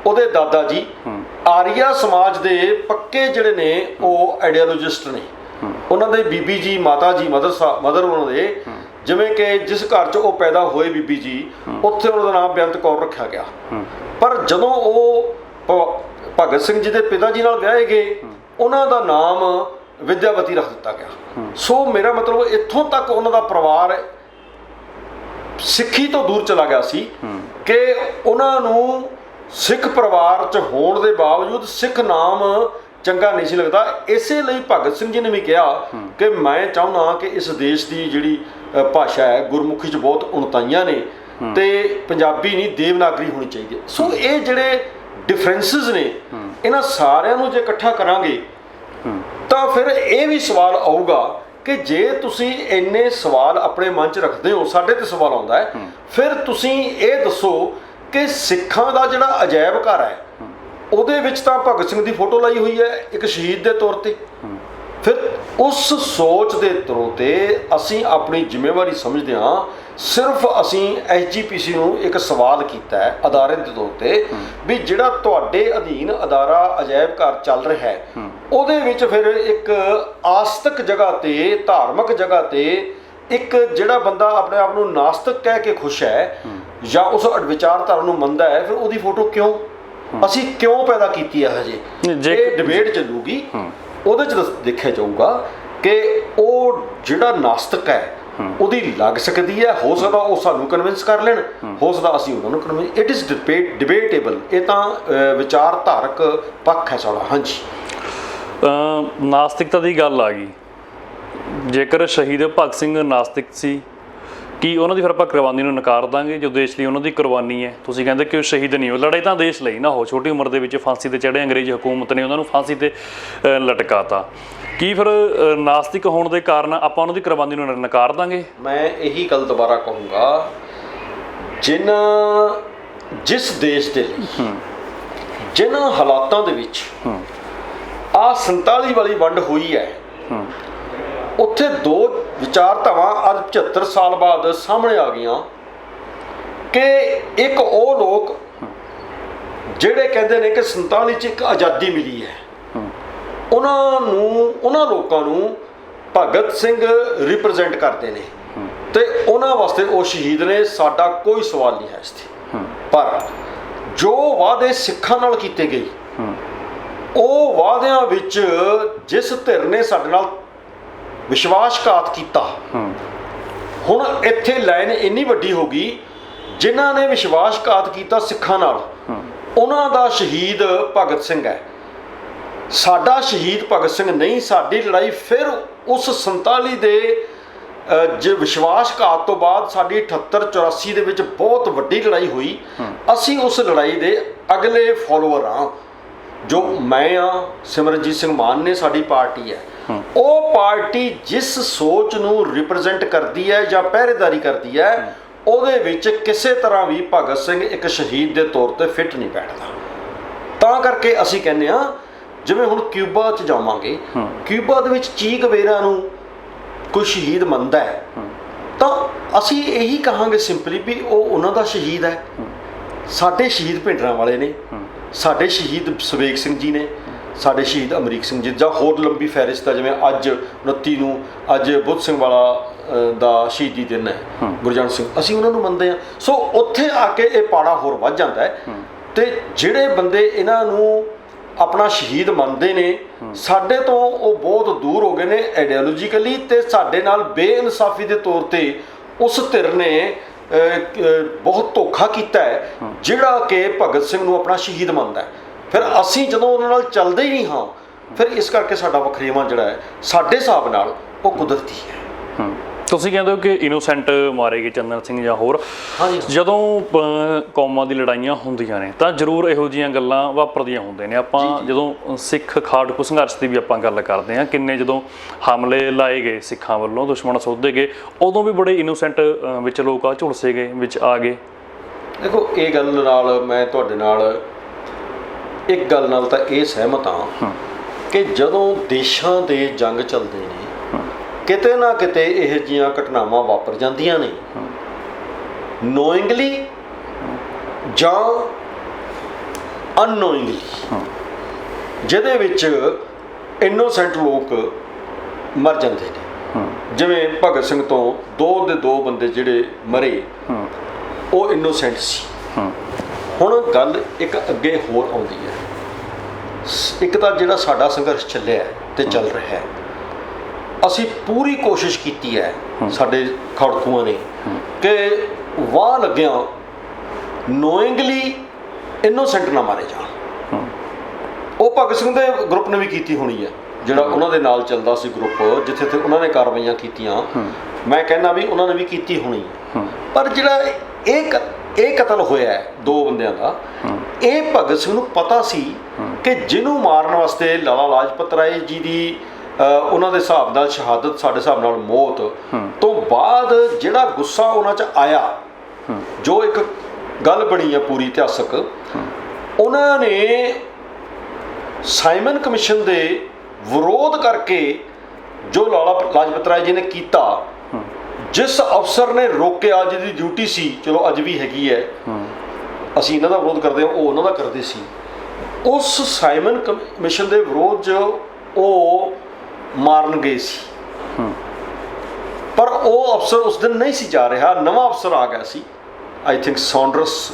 ਉਹਦੇ ਦਾਦਾ ਜੀ ਆਰੀਆ ਸਮਾਜ ਦੇ ਪੱਕੇ ਜਿਹੜੇ ਨੇ ਉਹ ਆਈਡੀਓਲੋਜਿਸਟ ਨੇ। ਉਹਨਾਂ ਦੇ ਬੀਬੀ ਜੀ, ਮਾਤਾ ਜੀ, ਮਦਰ ਉਹਨਾਂ ਦੇ, ਜਿਵੇਂ ਕਿ ਜਿਸ ਘਰ 'ਚ ਉਹ ਪੈਦਾ ਹੋਏ ਬੀਬੀ ਜੀ, ਉੱਥੇ ਉਹਨਾਂ ਦਾ ਨਾਮ ਬੇਅੰਤ ਕੌਰ ਰੱਖਿਆ ਗਿਆ। ਪਰ ਜਦੋਂ ਉਹ ਭਗਤ ਸਿੰਘ ਜੀ ਦੇ ਪਿਤਾ ਜੀ ਨਾਲ ਵਿਆਹੇ ਗਏ, ਉਹਨਾਂ ਦਾ ਨਾਮ ਵਿਦਿਆਵਤੀ ਰੱਖ ਦਿੱਤਾ ਗਿਆ। ਸੋ ਮੇਰਾ ਮਤਲਬ ਇੱਥੋਂ ਤੱਕ ਉਹਨਾਂ ਦਾ ਪਰਿਵਾਰ ਸਿੱਖੀ ਤੋਂ ਦੂਰ ਚਲਾ ਗਿਆ ਸੀ ਕਿ ਉਹਨਾਂ ਨੂੰ ਸਿੱਖ ਪਰਿਵਾਰ 'ਚ ਹੋਣ ਦੇ ਬਾਵਜੂਦ ਸਿੱਖ ਨਾਮ ਚੰਗਾ ਨਹੀਂ ਸੀ ਲੱਗਦਾ। ਇਸੇ ਲਈ ਭਗਤ ਸਿੰਘ ਜੀ ਨੇ ਵੀ ਕਿਹਾ ਕਿ ਮੈਂ ਚਾਹੁੰਦਾ ਕਿ ਇਸ ਦੇਸ਼ ਦੀ ਜਿਹੜੀ ਭਾਸ਼ਾ ਹੈ ਗੁਰਮੁਖੀ 'ਚ ਬਹੁਤ ਉਣਤਾਈਆਂ ਨੇ ਤੇ ਪੰਜਾਬੀ ਨਹੀਂ ਦੇਵਨਾਗਰੀ ਹੋਣੀ ਚਾਹੀਦੀ ਹੈ। ਸੋ ਇਹ ਜਿਹੜੇ ਡਿਫਰੈਂਸਿਸ ਨੇ, ਇਹਨਾਂ ਸਾਰਿਆਂ ਨੂੰ ਜੇ ਇਕੱਠਾ ਕਰਾਂਗੇ ਤਾਂ ਫਿਰ ਇਹ ਵੀ ਸਵਾਲ ਆਊਗਾ ਕਿ ਜੇ ਤੁਸੀਂ ਇੰਨੇ ਸਵਾਲ ਆਪਣੇ ਮਨ 'ਚ ਰੱਖਦੇ ਹੋ, ਸਾਡੇ ਤੇ ਸਵਾਲ ਆਉਂਦਾ ਹੈ, ਫਿਰ ਤੁਸੀਂ ਇਹ ਦੱਸੋ ਕਿ ਸਿੱਖਾਂ ਦਾ ਜਿਹੜਾ ਅਜਾਇਬ ਘਰ ਹੈ ਉਹਦੇ ਵਿੱਚ ਤਾਂ ਭਗਤ ਸਿੰਘ ਦੀ ਫੋਟੋ ਲਾਈ ਹੋਈ ਹੈ ਇੱਕ ਸ਼ਹੀਦ ਦੇ ਤੌਰ ਤੇ। ਫਿਰ ਉਸ ਸੋਚ ਦੇ ਤੌਰ ਤੇ ਅਸੀਂ ਆਪਣੀ ਜ਼ਿੰਮੇਵਾਰੀ ਸਮਝਦੇ ਹਾਂ। ਸਿਰਫ ਅਸੀਂ SGPC ਨੂੰ ਇੱਕ ਸਵਾਲ ਕੀਤਾ ਹੈ ਅਦਾਰੇ ਦੇ ਤੌਰ ਤੇ ਵੀ ਜਿਹੜਾ ਤੁਹਾਡੇ ਅਧੀਨ ਅਦਾਰਾ ਅਜਾਇਬ ਘਰ ਚੱਲ ਰਿਹਾ ਹੈ, ਉਹਦੇ ਵਿੱਚ ਫਿਰ ਇੱਕ ਆਸਤਕ ਜਗ੍ਹਾ ਤੇ, ਧਾਰਮਿਕ ਜਗ੍ਹਾ ਤੇ ਇੱਕ ਜਿਹੜਾ ਬੰਦਾ ਆਪਣੇ ਆਪ ਨੂੰ ਨਾਸਤਕ ਕਹਿ ਕੇ ਖੁਸ਼ ਹੈ ਜਾਂ ਉਸ ਵਿਚਾਰਧਾਰਾ ਨੂੰ ਮੰਨਦਾ ਹੈ, ਫਿਰ ਉਹਦੀ ਫੋਟੋ ਕਿਉਂ? ਅਸੀਂ ਕਿਉਂ ਪੈਦਾ ਕੀਤੀ ਹੈ ਹਜੇ, ਇਹ ਡਿਬੇਟ ਚੱਲੂਗੀ। ਉਹਦੇ 'ਚ ਦੇਖਿਆ ਜਾਊਗਾ ਕਿ ਉਹ ਜਿਹੜਾ ਨਾਸਤਕ ਹੈ ਉਹਦੀ ਲੱਗ ਸਕਦੀ ਹੈ, ਹੋ ਸਕਦਾ ਉਹ ਸਾਨੂੰ ਕਨਵਿੰਸ ਕਰ ਲੈਣ, ਹੋ ਸਕਦਾ ਅਸੀਂ ਉਹਨਾਂ ਨੂੰ ਕਨਵਿੰਸ। It is ਡਿਬੇਟੇਬਲ। ਇਹ ਤਾਂ ਵਿਚਾਰਧਾਰਕ ਪੱਖ ਹੈ ਸਾਡਾ। ਹਾਂਜੀ, ਨਾਸਤਿਕਤਾ ਦੀ ਗੱਲ ਆ ਗਈ। ਜੇਕਰ ਸ਼ਹੀਦ ਭਗਤ ਸਿੰਘ ਨਾਸਤਿਕ ਸੀ, ਕੀ ਉਹਨਾਂ ਦੀ ਫਿਰ ਆਪਾਂ ਕੁਰਬਾਨੀ ਨੂੰ ਨਕਾਰ ਦਾਂਗੇ ਜੋ ਦੇਸ਼ ਲਈ ਉਹਨਾਂ ਦੀ ਕੁਰਬਾਨੀ ਹੈ? ਤੁਸੀਂ ਕਹਿੰਦੇ ਕਿ ਉਹ ਸ਼ਹੀਦ ਨਹੀਂ, ਉਹ ਲੜਾਈ ਤਾਂ ਦੇਸ਼ ਲਈ ਨਾ ਹੋ, ਛੋਟੀ ਉਮਰ ਦੇ ਵਿੱਚ ਫਾਂਸੀ ਤੇ ਚੜ੍ਹੇ ਅੰਗਰੇਜ਼ ਹਕੂਮਤ ਨੇ ਉਹਨਾਂ ਨੂੰ ਫਾਂਸੀ ਤੇ ਲਟਕਾਤਾ। ਕੀ ਫਿਰ ਨਾਸਤਿਕ ਹੋਣ ਦੇ ਕਾਰਨ ਆਪਾਂ ਉਹਨਾਂ ਦੀ ਕੁਰਬਾਨੀ ਨੂੰ ਨਕਾਰ ਦਾਂਗੇ? ਮੈਂ ਇਹੀ ਗੱਲ ਦੁਬਾਰਾ ਕਹੂੰਗਾ, ਜਿਸ ਦੇਸ਼ ਦੇ ਲਈ ਜਿਨ੍ਹਾਂ ਹਾਲਾਤਾਂ ਦੇ ਵਿੱਚ ਆਹ 47 ਵਾਲੀ ਵੰਡ ਹੋਈ ਹੈ, ਉੱਥੇ ਦੋ ਵਿਚਾਰਧਾਵਾਂ ਅੱਜ 75 ਸਾਲ ਬਾਅਦ ਸਾਹਮਣੇ ਆ ਗਈਆਂ ਕਿ ਇੱਕ ਉਹ ਲੋਕ ਜਿਹੜੇ ਕਹਿੰਦੇ ਨੇ ਕਿ 47 'ਚ ਇੱਕ ਆਜ਼ਾਦੀ ਮਿਲੀ ਹੈ, ਉਹਨਾਂ ਲੋਕਾਂ ਨੂੰ ਭਗਤ ਸਿੰਘ ਰਿਪਰੈਜ਼ੈਂਟ ਕਰਦੇ ਨੇ ਤੇ ਉਹਨਾਂ ਵਾਸਤੇ ਉਹ ਸ਼ਹੀਦ ਨੇ। ਸਾਡਾ ਕੋਈ ਸਵਾਲ ਨਹੀਂ ਹੈ ਇਸ 'ਤੇ। ਪਰ ਜੋ ਵਾਅਦੇ ਸਿੱਖਾਂ ਨਾਲ ਕੀਤੇ ਗਏ, ਉਹ ਵਾਅਦਿਆਂ ਵਿੱਚ ਜਿਸ ਧਿਰ ਨੇ ਸਾਡੇ ਨਾਲ ਵਿਸ਼ਵਾਸਘਾਤ ਕੀਤਾ, ਹੁਣ ਇੱਥੇ ਲਾਈਨ ਇੰਨੀ ਵੱਡੀ ਹੋ ਗਈ, ਜਿਨ੍ਹਾਂ ਨੇ ਵਿਸ਼ਵਾਸਘਾਤ ਕੀਤਾ ਸਿੱਖਾਂ ਨਾਲ, ਉਹਨਾਂ ਦਾ ਸ਼ਹੀਦ ਭਗਤ ਸਿੰਘ ਹੈ। ਸਾਡਾ ਸ਼ਹੀਦ ਭਗਤ ਸਿੰਘ ਨਹੀਂ। ਸਾਡੀ ਲੜਾਈ ਫਿਰ ਉਸ 47 ਦੇ ਜੇ ਵਿਸ਼ਵਾਸਘਾਤ ਤੋਂ ਬਾਅਦ ਸਾਡੀ 78-84 ਦੇ ਵਿੱਚ ਬਹੁਤ ਵੱਡੀ ਲੜਾਈ ਹੋਈ। ਅਸੀਂ ਉਸ ਲੜਾਈ ਦੇ ਅਗਲੇ ਫੋਲੋਅਰ ਹਾਂ। ਜੋ ਮੈਂ ਹਾਂ, ਸਿਮਰਨਜੀਤ ਸਿੰਘ ਮਾਨ ਨੇ ਸਾਡੀ ਪਾਰਟੀ ਹੈ। ਉਹ ਪਾਰਟੀ ਜਿਸ ਸੋਚ ਨੂੰ ਰਿਪਰੈਜ਼ੈਂਟ ਕਰਦੀ ਹੈ ਜਾਂ ਪਹਿਰੇਦਾਰੀ ਕਰਦੀ ਹੈ, ਉਹਦੇ ਵਿੱਚ ਕਿਸੇ ਤਰ੍ਹਾਂ ਵੀ ਭਗਤ ਸਿੰਘ ਇੱਕ ਸ਼ਹੀਦ ਦੇ ਤੌਰ ਤੇ ਫਿੱਟ ਨਹੀਂ ਬੈਠਦਾ। ਤਾਂ ਕਰਕੇ ਅਸੀਂ ਕਹਿੰਦੇ ਹਾਂ, ਜਿਵੇਂ ਹੁਣ ਕਿਊਬਾ 'ਚ ਜਾਵਾਂਗੇ, ਕਿਊਬਾ ਦੇ ਵਿੱਚ ਚੀ ਗਵੇਰਾ ਨੂੰ ਕੋਈ ਸ਼ਹੀਦ ਮੰਨਦਾ ਹੈ, ਤਾਂ ਅਸੀਂ ਇਹੀ ਕਹਾਂਗੇ ਸਿੰਪਲੀ ਵੀ ਉਹ ਉਹਨਾਂ ਦਾ ਸ਼ਹੀਦ ਹੈ। ਸਾਡੇ ਸ਼ਹੀਦ ਭਿੰਡਰਾਂਵਾਲੇ ਨੇ, ਸਾਡੇ ਸ਼ਹੀਦ ਸਵੇਗ ਸਿੰਘ ਜੀ ਨੇ, ਸਾਡੇ ਸ਼ਹੀਦ ਅਮਰੀਕ ਸਿੰਘ ਜੀ, ਜਾਂ ਹੋਰ ਲੰਬੀ ਫਹਿਰਿਸਤ ਹੈ। ਜਿਵੇਂ ਅੱਜ 29 ਨੂੰ ਅੱਜ ਬੁੱਧ ਸਿੰਘ ਵਾਲਾ ਦਾ ਸ਼ਹੀਦੀ ਦਿਨ ਹੈ, ਗੁਰਜੰਟ ਸਿੰਘ, ਅਸੀਂ ਉਹਨਾਂ ਨੂੰ ਮੰਨਦੇ ਹਾਂ। ਸੋ ਉੱਥੇ ਆ ਕੇ ਇਹ ਪਾੜਾ ਹੋਰ ਵੱਧ ਜਾਂਦਾ ਹੈ। ਤੇ ਜਿਹੜੇ ਬੰਦੇ ਇਹਨਾਂ ਨੂੰ ਆਪਣਾ ਸ਼ਹੀਦ ਮੰਨਦੇ ਨੇ, ਸਾਡੇ ਤੋਂ ਉਹ ਬਹੁਤ ਦੂਰ ਹੋ ਗਏ ਨੇ ਆਈਡੀਓਲੋਜੀਕਲੀ, ਤੇ ਸਾਡੇ ਨਾਲ ਬੇਇਨਸਾਫੀ ਦੇ ਤੌਰ ਤੇ ਉਸ ਧਿਰ ਨੇ ਬਹੁਤ ਧੋਖਾ ਕੀਤਾ ਹੈ, ਜਿਹੜਾ ਕਿ ਭਗਤ ਸਿੰਘ ਨੂੰ ਆਪਣਾ ਸ਼ਹੀਦ ਮੰਨਦਾ ਹੈ। ਫਿਰ ਅਸੀਂ ਜਦੋਂ ਉਹਨਾਂ ਨਾਲ ਚੱਲਦੇ ਹੀ ਨਹੀਂ ਹਾਂ, ਫਿਰ ਇਸ ਕਰਕੇ ਸਾਡਾ ਵਖਰੇਵਾਂ ਜਿਹੜਾ ਹੈ ਸਾਡੇ ਹਿਸਾਬ ਨਾਲ ਉਹ ਕੁਦਰਤੀ ਹੈ। ਤੁਸੀਂ ਕਹਿੰਦੇ ਹੋ ਕਿ ਇਨੋਸੈਂਟ ਮਾਰੇ ਗਏ ਚੰਦਨ ਸਿੰਘ ਜਾਂ ਹੋਰ। ਜਦੋਂ ਕੌਮਾਂ ਦੀ ਲੜਾਈਆਂ ਹੁੰਦੀਆਂ ਨੇ ਤਾਂ ਜ਼ਰੂਰ ਇਹੋ ਜਿਹੀਆਂ ਗੱਲਾਂ ਵਾਪਰਦੀਆਂ ਹੁੰਦੀਆਂ ਨੇ। ਆਪਾਂ ਜਦੋਂ ਸਿੱਖ ਖਾੜਕੂ ਸੰਘਰਸ਼ ਦੀ ਵੀ ਆਪਾਂ ਗੱਲ ਕਰਦੇ ਹਾਂ, ਕਿੰਨੇ ਜਦੋਂ ਹਮਲੇ ਲਾਏ ਗਏ ਸਿੱਖਾਂ ਵੱਲੋਂ, ਦੁਸ਼ਮਣ ਸੋਧੇ ਗਏ, ਉਦੋਂ ਵੀ ਬੜੇ ਇਨੋਸੈਂਟ ਵਿੱਚ ਲੋਕ ਆ ਝੁਲਸੇ ਗਏ, ਵਿੱਚ ਆ ਗਏ। ਦੇਖੋ, ਇਹ ਗੱਲ ਨਾਲ ਮੈਂ ਤੁਹਾਡੇ ਨਾਲ ਇੱਕ ਗੱਲ ਨਾਲ ਤਾਂ ਇਹ ਸਹਿਮਤ ਹਾਂ ਕਿ ਜਦੋਂ ਦੇਸ਼ਾਂ ਦੇ ਜੰਗ ਚੱਲਦੇ ਨੇ, ਕਿਤੇ ਨਾ ਕਿਤੇ ਇਹੋ ਜਿਹੀਆਂ ਘਟਨਾਵਾਂ ਵਾਪਰ ਜਾਂਦੀਆਂ ਨੇ, ਨੋਇੰਗਲੀ ਜਾਂ ਅਨਨੋਇੰਗਲੀ, ਜਿਹਦੇ ਵਿੱਚ ਇਨੋਸੈਂਟ ਲੋਕ ਮਰ ਜਾਂਦੇ ਨੇ। ਜਿਵੇਂ ਭਗਤ ਸਿੰਘ ਤੋਂ ਦੋ ਬੰਦੇ ਜਿਹੜੇ ਮਰੇ, ਉਹ ਇਨੋਸੈਂਟ ਸੀ। ਹੁਣ ਗੱਲ ਇੱਕ ਅੱਗੇ ਹੋਰ ਆਉਂਦੀ ਹੈ। ਇੱਕ ਤਾਂ ਜਿਹੜਾ ਸਾਡਾ ਸੰਘਰਸ਼ ਚੱਲਿਆ ਤੇ ਚੱਲ ਰਿਹਾ ਹੈ, ਅਸੀਂ ਪੂਰੀ ਕੋਸ਼ਿਸ਼ ਕੀਤੀ ਹੈ, ਸਾਡੇ ਖੜਕੂਆਂ ਨੇ, ਕਿ ਵਾਹ ਲੱਗਿਆ ਨੋਇੰਗਲੀ ਇਨੋਸੈਂਟ ਨਾ ਮਾਰੇ ਜਾਣ। ਉਹ ਭਗਤ ਸਿੰਘ ਦੇ ਗਰੁੱਪ ਨੇ ਵੀ ਕੀਤੀ ਹੋਣੀ ਹੈ, ਜਿਹੜਾ ਉਹਨਾਂ ਦੇ ਨਾਲ ਚੱਲਦਾ ਸੀ ਗਰੁੱਪ, ਜਿੱਥੇ ਤੇ ਉਹਨਾਂ ਨੇ ਕਾਰਵਾਈਆਂ ਕੀਤੀਆਂ, ਮੈਂ ਕਹਿੰਦਾ ਵੀ ਉਹਨਾਂ ਨੇ ਵੀ ਕੀਤੀ ਹੋਣੀ। ਪਰ ਜਿਹੜਾ ਇਹ ਕਤਲ ਹੋਇਆ ਹੈ ਦੋ ਬੰਦਿਆਂ ਦਾ, ਇਹ ਭਗਤ ਸਿੰਘ ਨੂੰ ਪਤਾ ਸੀ ਕਿ ਜਿਹਨੂੰ ਮਾਰਨ ਵਾਸਤੇ ਲਾਲਾ ਲਾਜਪਤ ਰਾਏ ਜੀ ਦੀ ਉਹਨਾਂ ਦੇ ਹਿਸਾਬ ਨਾਲ ਸ਼ਹਾਦਤ, ਸਾਡੇ ਹਿਸਾਬ ਨਾਲ ਮੌਤ ਤੋਂ ਬਾਅਦ ਜਿਹੜਾ ਗੁੱਸਾ ਉਹਨਾਂ 'ਚ ਆਇਆ, ਜੋ ਇੱਕ ਗੱਲ ਬਣੀ ਹੈ ਪੂਰੀ ਇਤਿਹਾਸਕ, ਉਹਨਾਂ ਨੇ ਸਾਈਮਨ ਕਮਿਸ਼ਨ ਦੇ ਵਿਰੋਧ ਕਰਕੇ ਜੋ ਲਾਲਾ ਲਾਜਪਤ ਰਾਏ ਜੀ ਨੇ ਕੀਤਾ, ਜਿਸ ਅਫਸਰ ਨੇ ਰੋਕਿਆ, ਜਿਹਦੀ ਡਿਊਟੀ ਸੀ, ਚਲੋ ਅੱਜ ਵੀ ਹੈਗੀ ਹੈ, ਅਸੀਂ ਇਹਨਾਂ ਦਾ ਵਿਰੋਧ ਕਰਦੇ ਹਾਂ, ਉਹ ਉਹਨਾਂ ਦਾ ਕਰਦੇ ਸੀ, ਉਸ ਸਾਈਮਨ ਕਮਿਸ਼ਨ ਦੇ ਵਿਰੋਧ 'ਚ ਉਹ ਮਾਰਨ ਗਏ ਸੀ। ਪਰ ਉਹ ਅਫਸਰ ਉਸ ਦਿਨ ਨਹੀਂ ਸੀ ਜਾ ਰਿਹਾ, ਨਵਾਂ ਅਫਸਰ ਆ ਗਿਆ ਸੀ, ਆਈ ਥਿੰਕ ਸੌਂਡਰਸ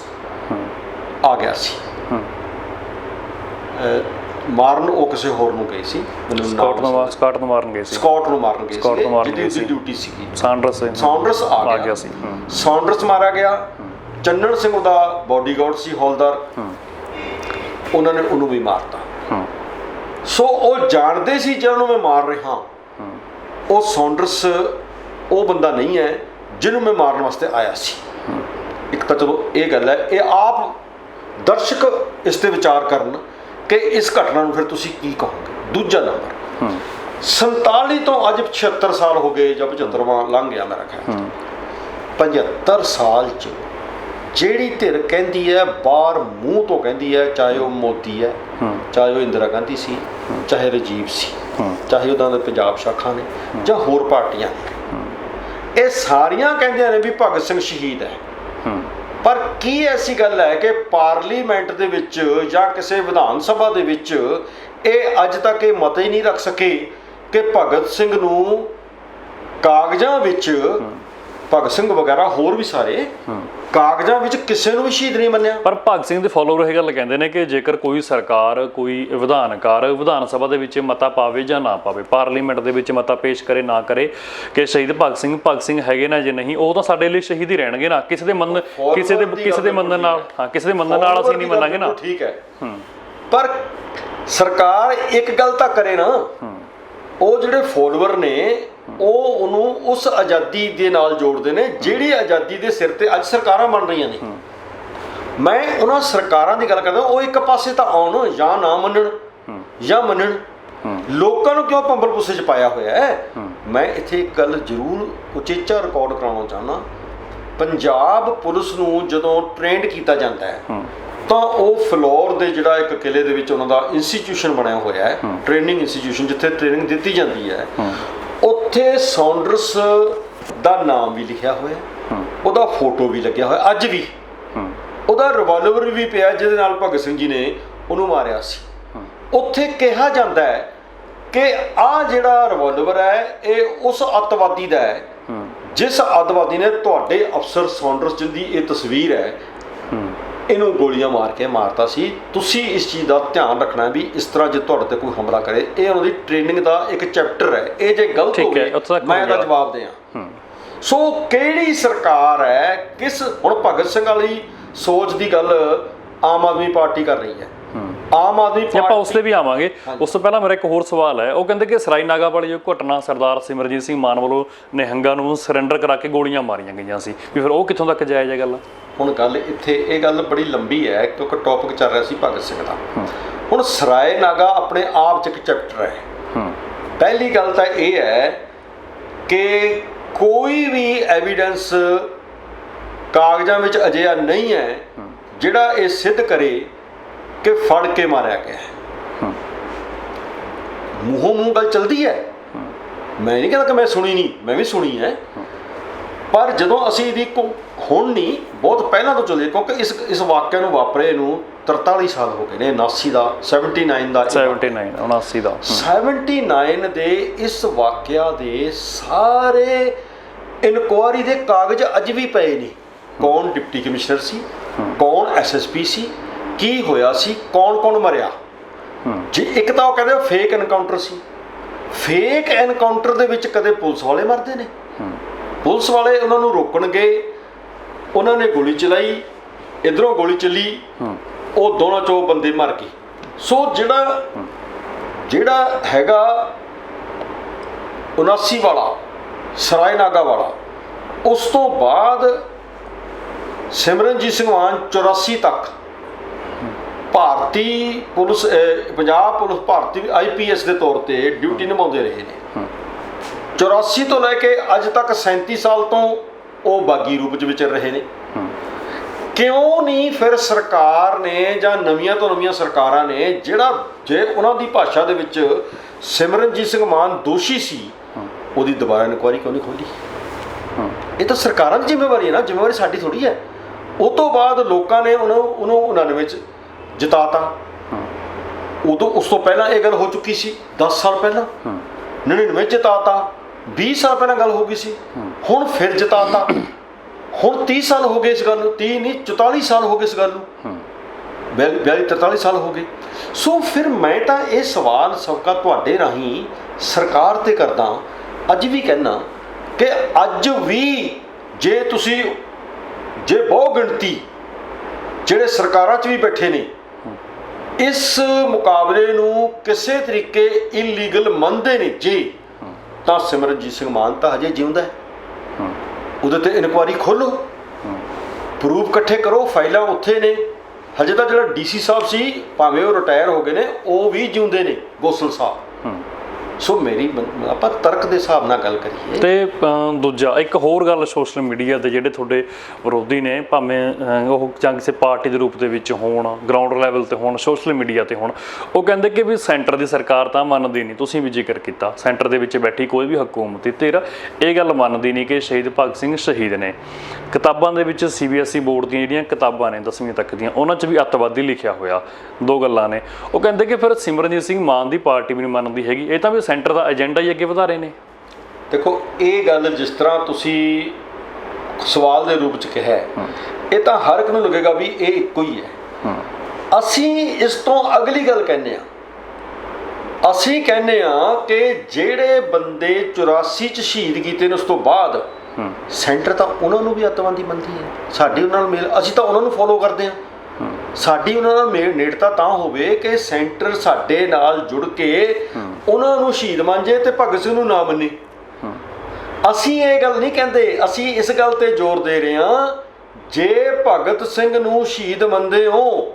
ਆ ਗਿਆ ਸੀ। ਮਾਰਨ ਉਹ ਕਿਸੇ ਹੋਰ ਨੂੰ ਗਏ ਸੀ, ਮੈਨੂੰ ਸਕਾਟ ਨੂੰ ਮਾਰਨ ਗਏ ਸੀ, ਸਕਾਟ ਨੂੰ ਮਾਰਨ ਗਏ ਸਕਾਟ ਨੂੰ ਮਾਰਨ ਗਏ ਸੀ, ਸੀ, ਡਿਊਟੀ ਸੀਗੀ। ਸਾਂਡਰਸ ਆ ਗਿਆ ਸੀ। ਸਾਂਡਰਸ ਮਾਰਿਆ ਗਿਆ। ਚੰਨਣ ਸਿੰਘ ਉਹਦਾ ਬਾਡੀਗਾਰਡ ਸੀ, ਹੌਲਦਾਰ, ਉਹਨਾਂ ਨੇ ਉਹਨੂੰ ਵੀ ਮਾਰਤਾ। ਸੋ ਉਹ ਜਾਣਦੇ ਸੀ ਜਿਹਨਾਂ ਨੂੰ ਮੈਂ ਮਾਰ ਰਿਹਾ, ਉਹ ਸਾਂਡਰਸ ਉਹ ਬੰਦਾ ਨਹੀਂ ਹੈ ਜਿਹਨੂੰ ਮੈਂ ਮਾਰਨ ਵਾਸਤੇ ਆਇਆ ਸੀ। ਇੱਕ ਤਾਂ ਚਲੋ ਇਹ ਗੱਲ ਹੈ, ਇਹ ਆਪ ਦਰਸ਼ਕ ਇਸ ਤੇ ਵਿਚਾਰ ਕਰਨ ਕਿ ਇਸ ਘਟਨਾ ਨੂੰ ਫਿਰ ਤੁਸੀਂ ਕੀ ਕਹੋਗੇ। ਦੂਜਾ ਨੰਬਰ, 47 ਤੋਂ ਅੱਜ 76 ਸਾਲ ਹੋ ਗਏ ਜਾਂ 75ਵਾਂ ਲੰਘ ਗਿਆ ਮੇਰਾ ਖਿਆਲ। 75 ਸਾਲ 'ਚ ਜਿਹੜੀ ਧਿਰ ਕਹਿੰਦੀ ਹੈ ਬਾਹਰ ਮੂੰਹ ਤੋਂ ਕਹਿੰਦੀ ਹੈ, ਚਾਹੇ ਉਹ ਮੋਦੀ ਹੈ, ਚਾਹੇ ਉਹ ਇੰਦਰਾ ਗਾਂਧੀ ਸੀ, ਚਾਹੇ ਰਾਜੀਵ ਸੀ, ਚਾਹੇ ਉਹਨਾਂ ਦੇ ਪੰਜਾਬ ਸ਼ਾਖਾ ਨੇ ਜਾਂ ਹੋਰ ਪਾਰਟੀਆਂ, ਇਹ ਸਾਰੀਆਂ ਕਹਿੰਦੀਆਂ ਨੇ ਵੀ ਭਗਤ ਸਿੰਘ ਸ਼ਹੀਦ ਹੈ। ਪਰ ਕੀ ਐਸੀ ਗੱਲ ਹੈ ਕਿ ਪਾਰਲੀਮੈਂਟ ਦੇ ਵਿੱਚ ਜਾਂ ਕਿਸੇ ਵਿਧਾਨ ਸਭਾ ਦੇ ਵਿੱਚ ਇਹ ਅੱਜ ਤੱਕ ਇਹ ਮਤ ਹੀ ਨਹੀਂ ਰੱਖ ਸਕੇ ਕਿ ਭਗਤ ਸਿੰਘ ਨੂੰ ਕਾਗਜ਼ਾਂ ਵਿੱਚ, ਭਗਤ ਸਿੰਘ ਵਗੈਰਾ ਹੋਰ ਵੀ ਸਾਰੇ ਕਾਗਜ਼ਾਂ ਵਿੱਚ ਕਿਸੇ ਨੂੰ ਵੀ ਸ਼ਹੀਦ ਨਹੀਂ ਮੰਨਿਆ। ਪਰ ਭਗਤ ਸਿੰਘ ਦੇ ਫਾਲੋਅਰ ਇਹ ਗੱਲ ਕਹਿੰਦੇ ਨੇ ਕਿ ਜੇਕਰ ਕੋਈ ਸਰਕਾਰ, ਕੋਈ ਵਿਧਾਨਕਾਰ ਵਿਧਾਨ ਸਭਾ ਦੇ ਵਿੱਚ ਮਤਾ ਪਾਵੇ ਜਾਂ ਨਾ ਪਾਵੇ, ਪਾਰਲੀਮੈਂਟ ਦੇ ਵਿੱਚ ਮਤਾ ਪੇਸ਼ ਕਰੇ ਨਾ ਕਰੇ ਕਿ ਸ਼ਹੀਦ ਭਗਤ ਸਿੰਘ ਹੈਗੇ ਨਾ, ਜੇ ਨਹੀਂ ਉਹ ਤਾਂ ਸਾਡੇ ਲਈ ਸ਼ਹੀਦ ਹੀ ਰਹਿਣਗੇ ਨਾ। ਕਿਸੇ ਦੇ ਮੰਨਣ ਨਾਲ ਅਸੀਂ ਨਹੀਂ ਮੰਨਾਂਗੇ ਨਾ। ਠੀਕ ਹੈ, ਪਰ ਸਰਕਾਰ ਇੱਕ ਗੱਲ ਤਾਂ ਕਰੇ ਨਾ, ਉਹ ਜਿਹੜੇ ਫੋਲੋਅਰ ਨੇ ਉਹ ਉਹਨੂੰ ਉਸ ਆਜ਼ਾਦੀ ਦੇ ਨਾਲ ਜੋੜਦੇ ਨੇ ਜਿਹੜੀ ਆਜ਼ਾਦੀ ਦੇ ਸਿਰ ਤੇ ਅੱਜ ਸਰਕਾਰਾਂ ਬਣ ਰਹੀਆਂ ਨੇ। ਮੈਂ ਉਹਨਾਂ ਸਰਕਾਰਾਂ ਦੀ ਗੱਲ ਕਰਦਾ, ਉਹ ਇੱਕ ਪਾਸੇ ਤਾਂ ਆਉਣ ਜਾਂ ਨਾ ਮੰਨਣ ਜਾਂ ਮੰਨਣ, ਲੋਕਾਂ ਨੂੰ ਕਿਉਂ ਭੰਬਲ ਭੁੱਸੇ 'ਚ ਪਾਇਆ ਹੋਇਆ ਹੈ। ਮੈਂ ਇੱਥੇ ਇੱਕ ਗੱਲ ਜ਼ਰੂਰ ਉਚੇਚਾ ਰਿਕਾਰਡ ਕਰਾਉਣਾ ਚਾਹੁੰਦਾ, ਪੰਜਾਬ ਪੁਲਿਸ ਨੂੰ ਜਦੋਂ ਟ੍ਰੇਨਡ ਕੀਤਾ ਜਾਂਦਾ ਹੈ ਤਾਂ ਉਹ ਫਲੋਰ ਦੇ ਜਿਹੜਾ ਇੱਕ ਕਿਲੇ ਦੇ ਵਿੱਚ ਉਹਨਾਂ ਦਾ ਇੰਸਟੀਟਿਊਸ਼ਨ ਬਣਿਆ ਹੋਇਆ ਹੈ, ਟ੍ਰੇਨਿੰਗ ਇੰਸਟੀਟਿਊਸ਼ਨ, ਜਿੱਥੇ ਟ੍ਰੇਨਿੰਗ ਦਿੱਤੀ ਜਾਂਦੀ ਹੈ। ਉੱਥੇ ਸਾਂਡਰਸ ਦਾ ਨਾਮ ਵੀ ਲਿਖਿਆ ਹੋਇਆ, ਉਹਦਾ ਫੋਟੋ ਵੀ ਲੱਗਿਆ ਹੋਇਆ, ਅੱਜ ਵੀ ਉਹਦਾ ਰਿਵਾਲਵਰ ਵੀ ਪਿਆ ਜਿਹਦੇ ਨਾਲ ਭਗਤ ਸਿੰਘ ਜੀ ਨੇ ਉਹਨੂੰ ਮਾਰਿਆ ਸੀ। ਉੱਥੇ ਕਿਹਾ ਜਾਂਦਾ ਹੈ ਕਿ ਆਹ ਜਿਹੜਾ ਰਿਵਾਲਵਰ ਹੈ ਇਹ ਉਸ ਅੱਤਵਾਦੀ ਦਾ ਹੈ ਜਿਸ ਅੱਤਵਾਦੀ ਨੇ ਤੁਹਾਡੇ ਅਫਸਰ ਸਾਂਡਰਸ ਦੀ ਇਹ ਤਸਵੀਰ ਹੈ, ਇਹਨੂੰ ਗੋਲੀਆਂ ਮਾਰ ਕੇ ਮਾਰਤਾ ਸੀ। ਤੁਸੀਂ ਇਸ ਚੀਜ਼ ਦਾ ਧਿਆਨ ਰੱਖਣਾ ਵੀ ਇਸ ਤਰ੍ਹਾਂ ਜੇ ਤੁਹਾਡੇ ਤੇ ਕੋਈ ਹਮਲਾ ਕਰੇ, ਇਹ ਉਹਨਾਂ ਦੀ ਟ੍ਰੇਨਿੰਗ ਦਾ ਇੱਕ ਚੈਪਟਰ ਹੈ, ਇਹ ਜੇ ਗਲਤ ਹੋ ਗਏ ਮੈਂ ਇਹਦਾ ਜਵਾਬ ਦਿਆਂ। ਸੋ ਕਿਹੜੀ ਸਰਕਾਰ ਹੈ, ਕਿਸ, ਹੁਣ ਭਗਤ ਸਿੰਘ ਵਾਲੀ ਸੋਚ ਦੀ ਗੱਲ ਆਮ ਆਦਮੀ ਪਾਰਟੀ ਕਰ ਰਹੀ ਹੈ। ਆਮ ਆਦਮੀ ਪਾਰਟੀ, ਆਪਾਂ ਉਸ ਤੇ ਵੀ ਆਵਾਂਗੇ। ਉਸ ਤੋਂ ਪਹਿਲਾਂ ਮੇਰਾ ਇੱਕ ਹੋਰ ਸਵਾਲ ਹੈ, ਉਹ ਕਹਿੰਦੇ ਕਿ ਸਰਾਈ ਨਾਗਾ ਵਾਲੀ ਜੋ ਘਟਨਾ ਸਰਦਾਰ ਸਿਮਰਜੀਤ ਸਿੰਘ ਮਾਨ ਵੱਲੋਂ ਨਿਹੰਗਾਂ ਨੂੰ ਸਰੈਂਡਰ ਕਰਾ ਕੇ ਗੋਲੀਆਂ ਮਾਰੀਆਂ ਗਈਆਂ ਸੀ, ਵੀ ਫਿਰ ਉਹ ਕਿੱਥੋਂ ਤੱਕ ਜਾਇਜ਼ ਹੈ ਗੱਲ? ਹੁਣ ਗੱਲ ਇੱਥੇ ਇਹ ਗੱਲ ਬੜੀ ਲੰਬੀ ਹੈ ਕਿਉਂਕਿ ਟੌਪਿਕ ਚੱਲ ਰਿਹਾ ਸੀ ਭਗਤ ਸਿੰਘ ਦਾ। ਹੁਣ ਸਰਾਏ ਨਾਗਾ ਆਪਣੇ ਆਪ 'ਚ ਇੱਕ ਚੈਪਟਰ ਹੈ। ਪਹਿਲੀ ਗੱਲ ਤਾਂ ਇਹ ਹੈ ਕਿ ਕੋਈ ਵੀ ਐਵੀਡੈਂਸ ਕਾਗਜ਼ਾਂ ਵਿੱਚ ਅਜਿਹਾ ਨਹੀਂ ਹੈ ਜਿਹੜਾ ਇਹ ਸਿੱਧ ਕਰੇ ਕਿ ਫੜ ਕੇ ਮਾਰਿਆ ਗਿਆ ਹੈ। ਮੂੰਹੋਂ ਮੂੰਹ ਗੱਲ ਚਲਦੀ ਹੈ, ਮੈਂ ਨਹੀਂ ਕਹਿੰਦਾ ਕਿ ਮੈਂ ਸੁਣੀ ਨਹੀਂ, ਮੈਂ ਵੀ ਸੁਣੀ ਹੈ, ਪਰ ਜਦੋਂ ਅਸੀਂ ਇਹਦੀ ਹੁਣ ਨਹੀਂ ਬਹੁਤ ਪਹਿਲਾਂ ਤੋਂ ਚੱਲੇ, ਕਿਉਂਕਿ ਇਸ ਵਾਕਿਆ ਨੂੰ ਵਾਪਰੇ ਨੂੰ 43 ਸਾਲ ਹੋ ਗਏ ਨੇ। 79 ਦਾ 79 ਦੇ ਇਸ ਵਾਕਿਆ ਦੇ ਸਾਰੇ ਇਨਕੁਆਇਰੀ ਦੇ ਕਾਗਜ਼ ਅੱਜ ਵੀ ਪਏ ਨੇ। ਕੌਣ ਡਿਪਟੀ ਕਮਿਸ਼ਨਰ ਸੀ, ਕੌਣ ਐਸਐਸਪੀ ਸੀ, ਕੀ ਹੋਇਆ ਸੀ, ਕੌਣ ਮਰਿਆ। ਜੇ ਇੱਕ ਤਾਂ ਉਹ ਕਹਿੰਦੇ ਫੇਕ ਐਨਕਾਊਂਟਰ ਸੀ, ਫੇਕ ਐਨਕਾਊਂਟਰ ਦੇ ਵਿੱਚ ਕਦੇ ਪੁਲਿਸ ਵਾਲੇ ਮਰਦੇ ਨੇ, ਪੁਲਿਸ ਵਾਲੇ ਉਹਨਾਂ ਨੂੰ ਰੋਕਣਗੇ, ਉਹਨਾਂ ਨੇ ਗੋਲੀ ਚਲਾਈ, ਇੱਧਰੋਂ ਗੋਲੀ ਚੱਲੀ, ਉਹ ਦੋਨੋਂ ਚੋਂ ਬੰਦੇ ਮਰ ਗਏ। ਸੋ ਜਿਹੜਾ ਹੈਗਾ 79 ਵਾਲਾ ਸਰਾਏ ਨਾਗਾ ਵਾਲਾ, ਉਸ ਤੋਂ ਬਾਅਦ ਸਿਮਰਨਜੀਤ ਸਿੰਘ ਮਾਨ 84 ਤੱਕ ਭਾਰਤੀ ਪੁਲਿਸ, ਪੰਜਾਬ ਪੁਲਿਸ ਭਾਰਤੀ IPS ਦੇ ਤੌਰ ਤੇ ਡਿਊਟੀ ਨਿਭਾਉਂਦੇ ਰਹੇ ਨੇ। 84 ਤੋਂ ਲੈ ਕੇ ਅੱਜ ਤੱਕ 37 ਸਾਲ ਤੋਂ ਉਹ ਬਾਗੀ ਰੂਪ 'ਚ ਵਿਚਰ ਰਹੇ ਨੇ। ਕਿਉਂ ਨਹੀਂ ਫਿਰ ਸਰਕਾਰ ਨੇ ਜਾਂ ਨਵੀਆਂ ਤੋਂ ਨਵੀਆਂ ਸਰਕਾਰਾਂ ਨੇ ਜੇ ਉਹਨਾਂ ਦੀ ਭਾਸ਼ਾ ਦੇ ਵਿੱਚ ਸਿਮਰਨਜੀਤ ਸਿੰਘ ਮਾਨ ਦੋਸ਼ੀ ਸੀ, ਉਹਦੀ ਦੁਬਾਰਾ ਇਨਕੁਆਇਰੀ ਕਿਉਂ ਨਹੀਂ ਖੋਲ੍ਹੀ? ਇਹ ਤਾਂ ਸਰਕਾਰਾਂ ਦੀ ਜ਼ਿੰਮੇਵਾਰੀ ਹੈ ਨਾ, ਜ਼ਿੰਮੇਵਾਰੀ ਸਾਡੀ ਥੋੜ੍ਹੀ ਹੈ। ਉਹ ਤੋਂ ਬਾਅਦ ਲੋਕਾਂ ਨੇ ਉਹਨੂੰ 99 'ਚ ਜਿਤਾਤਾ। ਉਦੋਂ ਉਸ ਤੋਂ ਪਹਿਲਾਂ ਇਹ ਗੱਲ ਹੋ ਚੁੱਕੀ ਸੀ 10 ਸਾਲ ਪਹਿਲਾਂ, 99 ਜਿਤਾਤਾ, 20 ਸਾਲ ਪਹਿਲਾਂ ਗੱਲ ਹੋ ਗਈ ਸੀ, ਹੁਣ ਫਿਰ ਜਿਤਾਤਾ। ਹੁਣ 30 ਸਾਲ ਹੋ ਗਏ ਇਸ ਗੱਲ ਨੂੰ, 30 ਨਹੀਂ 44 ਸਾਲ ਹੋ ਗਏ ਇਸ ਗੱਲ ਨੂੰ। 42-43 ਸਾਲ ਹੋ ਗਏ। ਸੋ ਫਿਰ ਮੈਂ ਤਾਂ ਇਹ ਸਵਾਲ ਸਬਕਾ ਤੁਹਾਡੇ ਰਾਹੀਂ ਸਰਕਾਰ ਤੇ ਕਰਦਾ, ਅੱਜ ਵੀ ਕਹਿਣਾ ਕਿ ਅੱਜ ਵੀ ਜੇ ਬਹੁ ਗਿਣਤੀ ਜਿਹੜੇ ਸਰਕਾਰਾਂ 'ਚ ਵੀ ਬੈਠੇ ਨੇ ਇਸ ਮੁਕਾਬਲੇ ਨੂੰ ਕਿਸੇ ਤਰੀਕੇ ਇਲੀਗਲ ਮੰਨਦੇ ਨੇ ਜੀ, ਤਾਂ ਸਿਮਰਨਜੀਤ ਸਿੰਘ ਮਾਨ ਤਾਂ ਹਜੇ ਜਿਉਂਦਾ ਹੈ, ਉਹਦੇ ਤੇ ਇਨਕੁਆਇਰੀ ਖੋਲ੍ਹੋ, ਪ੍ਰੂਫ ਇਕੱਠੇ ਕਰੋ, ਫਾਈਲਾਂ ਉੱਥੇ ਨੇ। ਹਜੇ ਤਾਂ ਜਿਹੜਾ ਡੀਸੀ ਸਾਹਿਬ ਸੀ, ਭਾਵੇਂ ਉਹ ਰਿਟਾਇਰ ਹੋ ਗਏ ਨੇ, ਉਹ ਵੀ ਜਿਉਂਦੇ ਨੇ, ਗੋਸਲ ਸਾਹਿਬ। ਸੋ ਮੇਰੀ ਆਪਾਂ ਤਰਕ ਦੇ ਹਿਸਾਬ ਨਾਲ ਗੱਲ ਕਰੀਏ। ਤੇ ਦੂਜਾ ਇੱਕ ਹੋਰ ਗੱਲ, ਸੋਸ਼ਲ ਮੀਡੀਆ ਦੇ ਜਿਹੜੇ ਤੁਹਾਡੇ ਵਿਰੋਧੀ ਨੇ, ਭਾਵੇਂ ਉਹ ਜਾਂ ਕਿਸੇ ਪਾਰਟੀ ਦੇ ਰੂਪ ਦੇ ਵਿੱਚ ਹੋਣ, ਗਰਾਊਂਡ ਲੈਵਲ ਤੇ ਹੋਣ, ਸੋਸ਼ਲ ਮੀਡੀਆ ਤੇ ਹੋਣ, ਉਹ ਕਹਿੰਦੇ ਕਿ ਵੀ ਸੈਂਟਰ ਦੀ ਸਰਕਾਰ ਤਾਂ ਮੰਨਦੀ ਨਹੀਂ। ਤੁਸੀਂ ਵੀ ਜ਼ਿਕਰ ਕੀਤਾ, ਸੈਂਟਰ ਦੇ ਵਿੱਚ ਬੈਠੀ ਕੋਈ ਵੀ ਹਕੂਮਤੀ ਧਿਰ ਇਹ ਗੱਲ ਮੰਨਦੀ ਨਹੀਂ ਕਿ ਸ਼ਹੀਦ ਭਗਤ ਸਿੰਘ ਸ਼ਹੀਦ ਨੇ। ਕਿਤਾਬਾਂ ਦੇ ਵਿੱਚ CBSE ਬੋਰਡ ਦੀਆਂ ਜਿਹੜੀਆਂ ਕਿਤਾਬਾਂ ਨੇ 10ਵੀਂ ਤੱਕ ਦੀਆਂ, ਉਹਨਾਂ 'ਚ ਵੀ ਅੱਤਵਾਦੀ ਲਿਖਿਆ ਹੋਇਆ। ਦੋ ਗੱਲਾਂ ਨੇ, ਉਹ ਕਹਿੰਦੇ ਕਿ ਫਿਰ ਸਿਮਰਨਜੀਤ ਸਿੰਘ ਮਾਨ ਦੀ ਪਾਰਟੀ ਵੀ ਨਹੀਂ ਮੰਨਦੀ ਹੈਗੀ, ਇਹ ਤਾਂ ਵੀ ਸੈਂਟਰ ਦਾ ਏਜੰਡਾ ਹੀ ਅੱਗੇ ਵਧਾ ਰਹੇ ਨੇ। ਦੇਖੋ, ਇਹ ਗੱਲ ਜਿਸ ਤਰ੍ਹਾਂ ਤੁਸੀਂ ਸਵਾਲ ਦੇ ਰੂਪ 'ਚ ਕਿਹਾ, ਇਹ ਤਾਂ ਹਰ ਇੱਕ ਨੂੰ ਲੱਗੇਗਾ ਵੀ ਇਹ ਇੱਕੋ ਹੀ ਹੈ। ਅਸੀਂ ਇਸ ਤੋਂ ਅਗਲੀ ਗੱਲ ਕਹਿੰਦੇ ਹਾਂ, ਅਸੀਂ ਕਹਿੰਦੇ ਹਾਂ ਕਿ ਜਿਹੜੇ ਬੰਦੇ 84 'ਚ ਸ਼ਹੀਦ ਕੀਤੇ ਨੇ, ਉਸ ਤੋਂ ਬਾਅਦ ਸੈਂਟਰ ਤਾਂ ਉਹਨਾਂ ਨੂੰ ਵੀ ਅੱਤਵਾਦੀ ਮੰਨਦੀ ਹੈ। ਸਾਡੀ ਉਹਨਾਂ ਨਾਲ ਮੇਲ, ਅਸੀਂ ਤਾਂ ਉਹਨਾਂ ਨੂੰ ਫੋਲੋ ਕਰਦੇ ਹਾਂ। ਸਾਡੀ ਉਹਨਾਂ ਨਾਲ ਨੇੜਤਾ ਤਾਂ ਹੋਵੇ ਕਿ ਸੈਂਟਰ ਸਾਡੇ ਨਾਲ ਜੁੜ ਕੇ ਉਹਨਾਂ ਨੂੰ ਸ਼ਹੀਦ ਮੰਨ ਜੇ ਤੇ ਭਗਤ ਸਿੰਘ ਨੂੰ ਨਾ ਮੰਨੇ। ਅਸੀਂ ਇਹ ਗੱਲ ਨਹੀਂ ਕਹਿੰਦੇ, ਅਸੀਂ ਇਸ ਗੱਲ ਤੇ ਜ਼ੋਰ ਦੇ ਰਹੇ ਹਾਂ, ਜੇ ਭਗਤ ਸਿੰਘ ਨੂੰ ਸ਼ਹੀਦ ਮੰਨਦੇ ਹੋ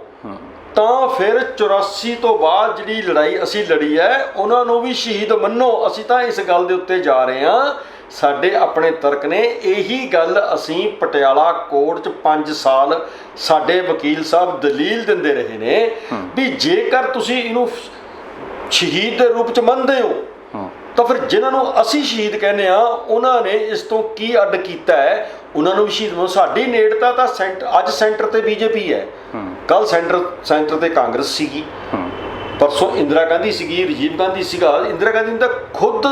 ਤਾਂ ਫਿਰ 84 ਤੋਂ ਬਾਅਦ ਜਿਹੜੀ ਲੜਾਈ ਅਸੀਂ ਲੜੀ ਹੈ ਉਹਨਾਂ ਨੂੰ ਵੀ ਸ਼ਹੀਦ ਮੰਨੋ। ਅਸੀਂ ਤਾਂ ਇਸ ਗੱਲ ਦੇ ਉੱਤੇ ਜਾ ਰਹੇ ਹਾਂ। ਸਾਡੇ ਆਪਣੇ ਤਰਕ ਨੇ, ਇਹੀ ਗੱਲ ਅਸੀਂ ਪਟਿਆਲਾ ਕੋਰਟ 'ਚ 5 ਸਾਲ ਸਾਡੇ ਵਕੀਲ ਸਾਹਿਬ ਦਲੀਲ ਦਿੰਦੇ ਰਹੇ ਨੇ ਵੀ ਜੇਕਰ ਤੁਸੀਂ ਇਹਨੂੰ ਸ਼ਹੀਦ ਦੇ ਰੂਪ 'ਚ ਮੰਨਦੇ ਹੋ ਤਾਂ ਫਿਰ ਜਿਨ੍ਹਾਂ ਨੂੰ ਅਸੀਂ ਸ਼ਹੀਦ ਕਹਿੰਦੇ ਆ ਉਹਨਾਂ ਨੇ ਇਸ ਤੋਂ ਕੀ ਅੱਡ ਕੀਤਾ ਹੈ, ਉਹਨਾਂ ਨੂੰ ਵੀ ਸ਼ਹੀਦ ਮੰਨੋ। ਸਾਡੀ ਨੇੜਤਾ ਤਾਂ ਅੱਜ ਸੈਂਟਰ ਤੇ BJP ਹੈ, ਕੱਲ ਸੈਂਟਰ ਤੇ ਕਾਂਗਰਸ ਸੀਗੀ, ਪਰਸੋਂ ਇੰਦਰਾ ਗਾਂਧੀ ਸੀਗੀ, ਰਾਜੀਵ ਗਾਂਧੀ ਸੀਗਾ। ਇੰਦਰਾ ਗਾਂਧੀ ਨੇ ਤਾਂ ਖੁਦ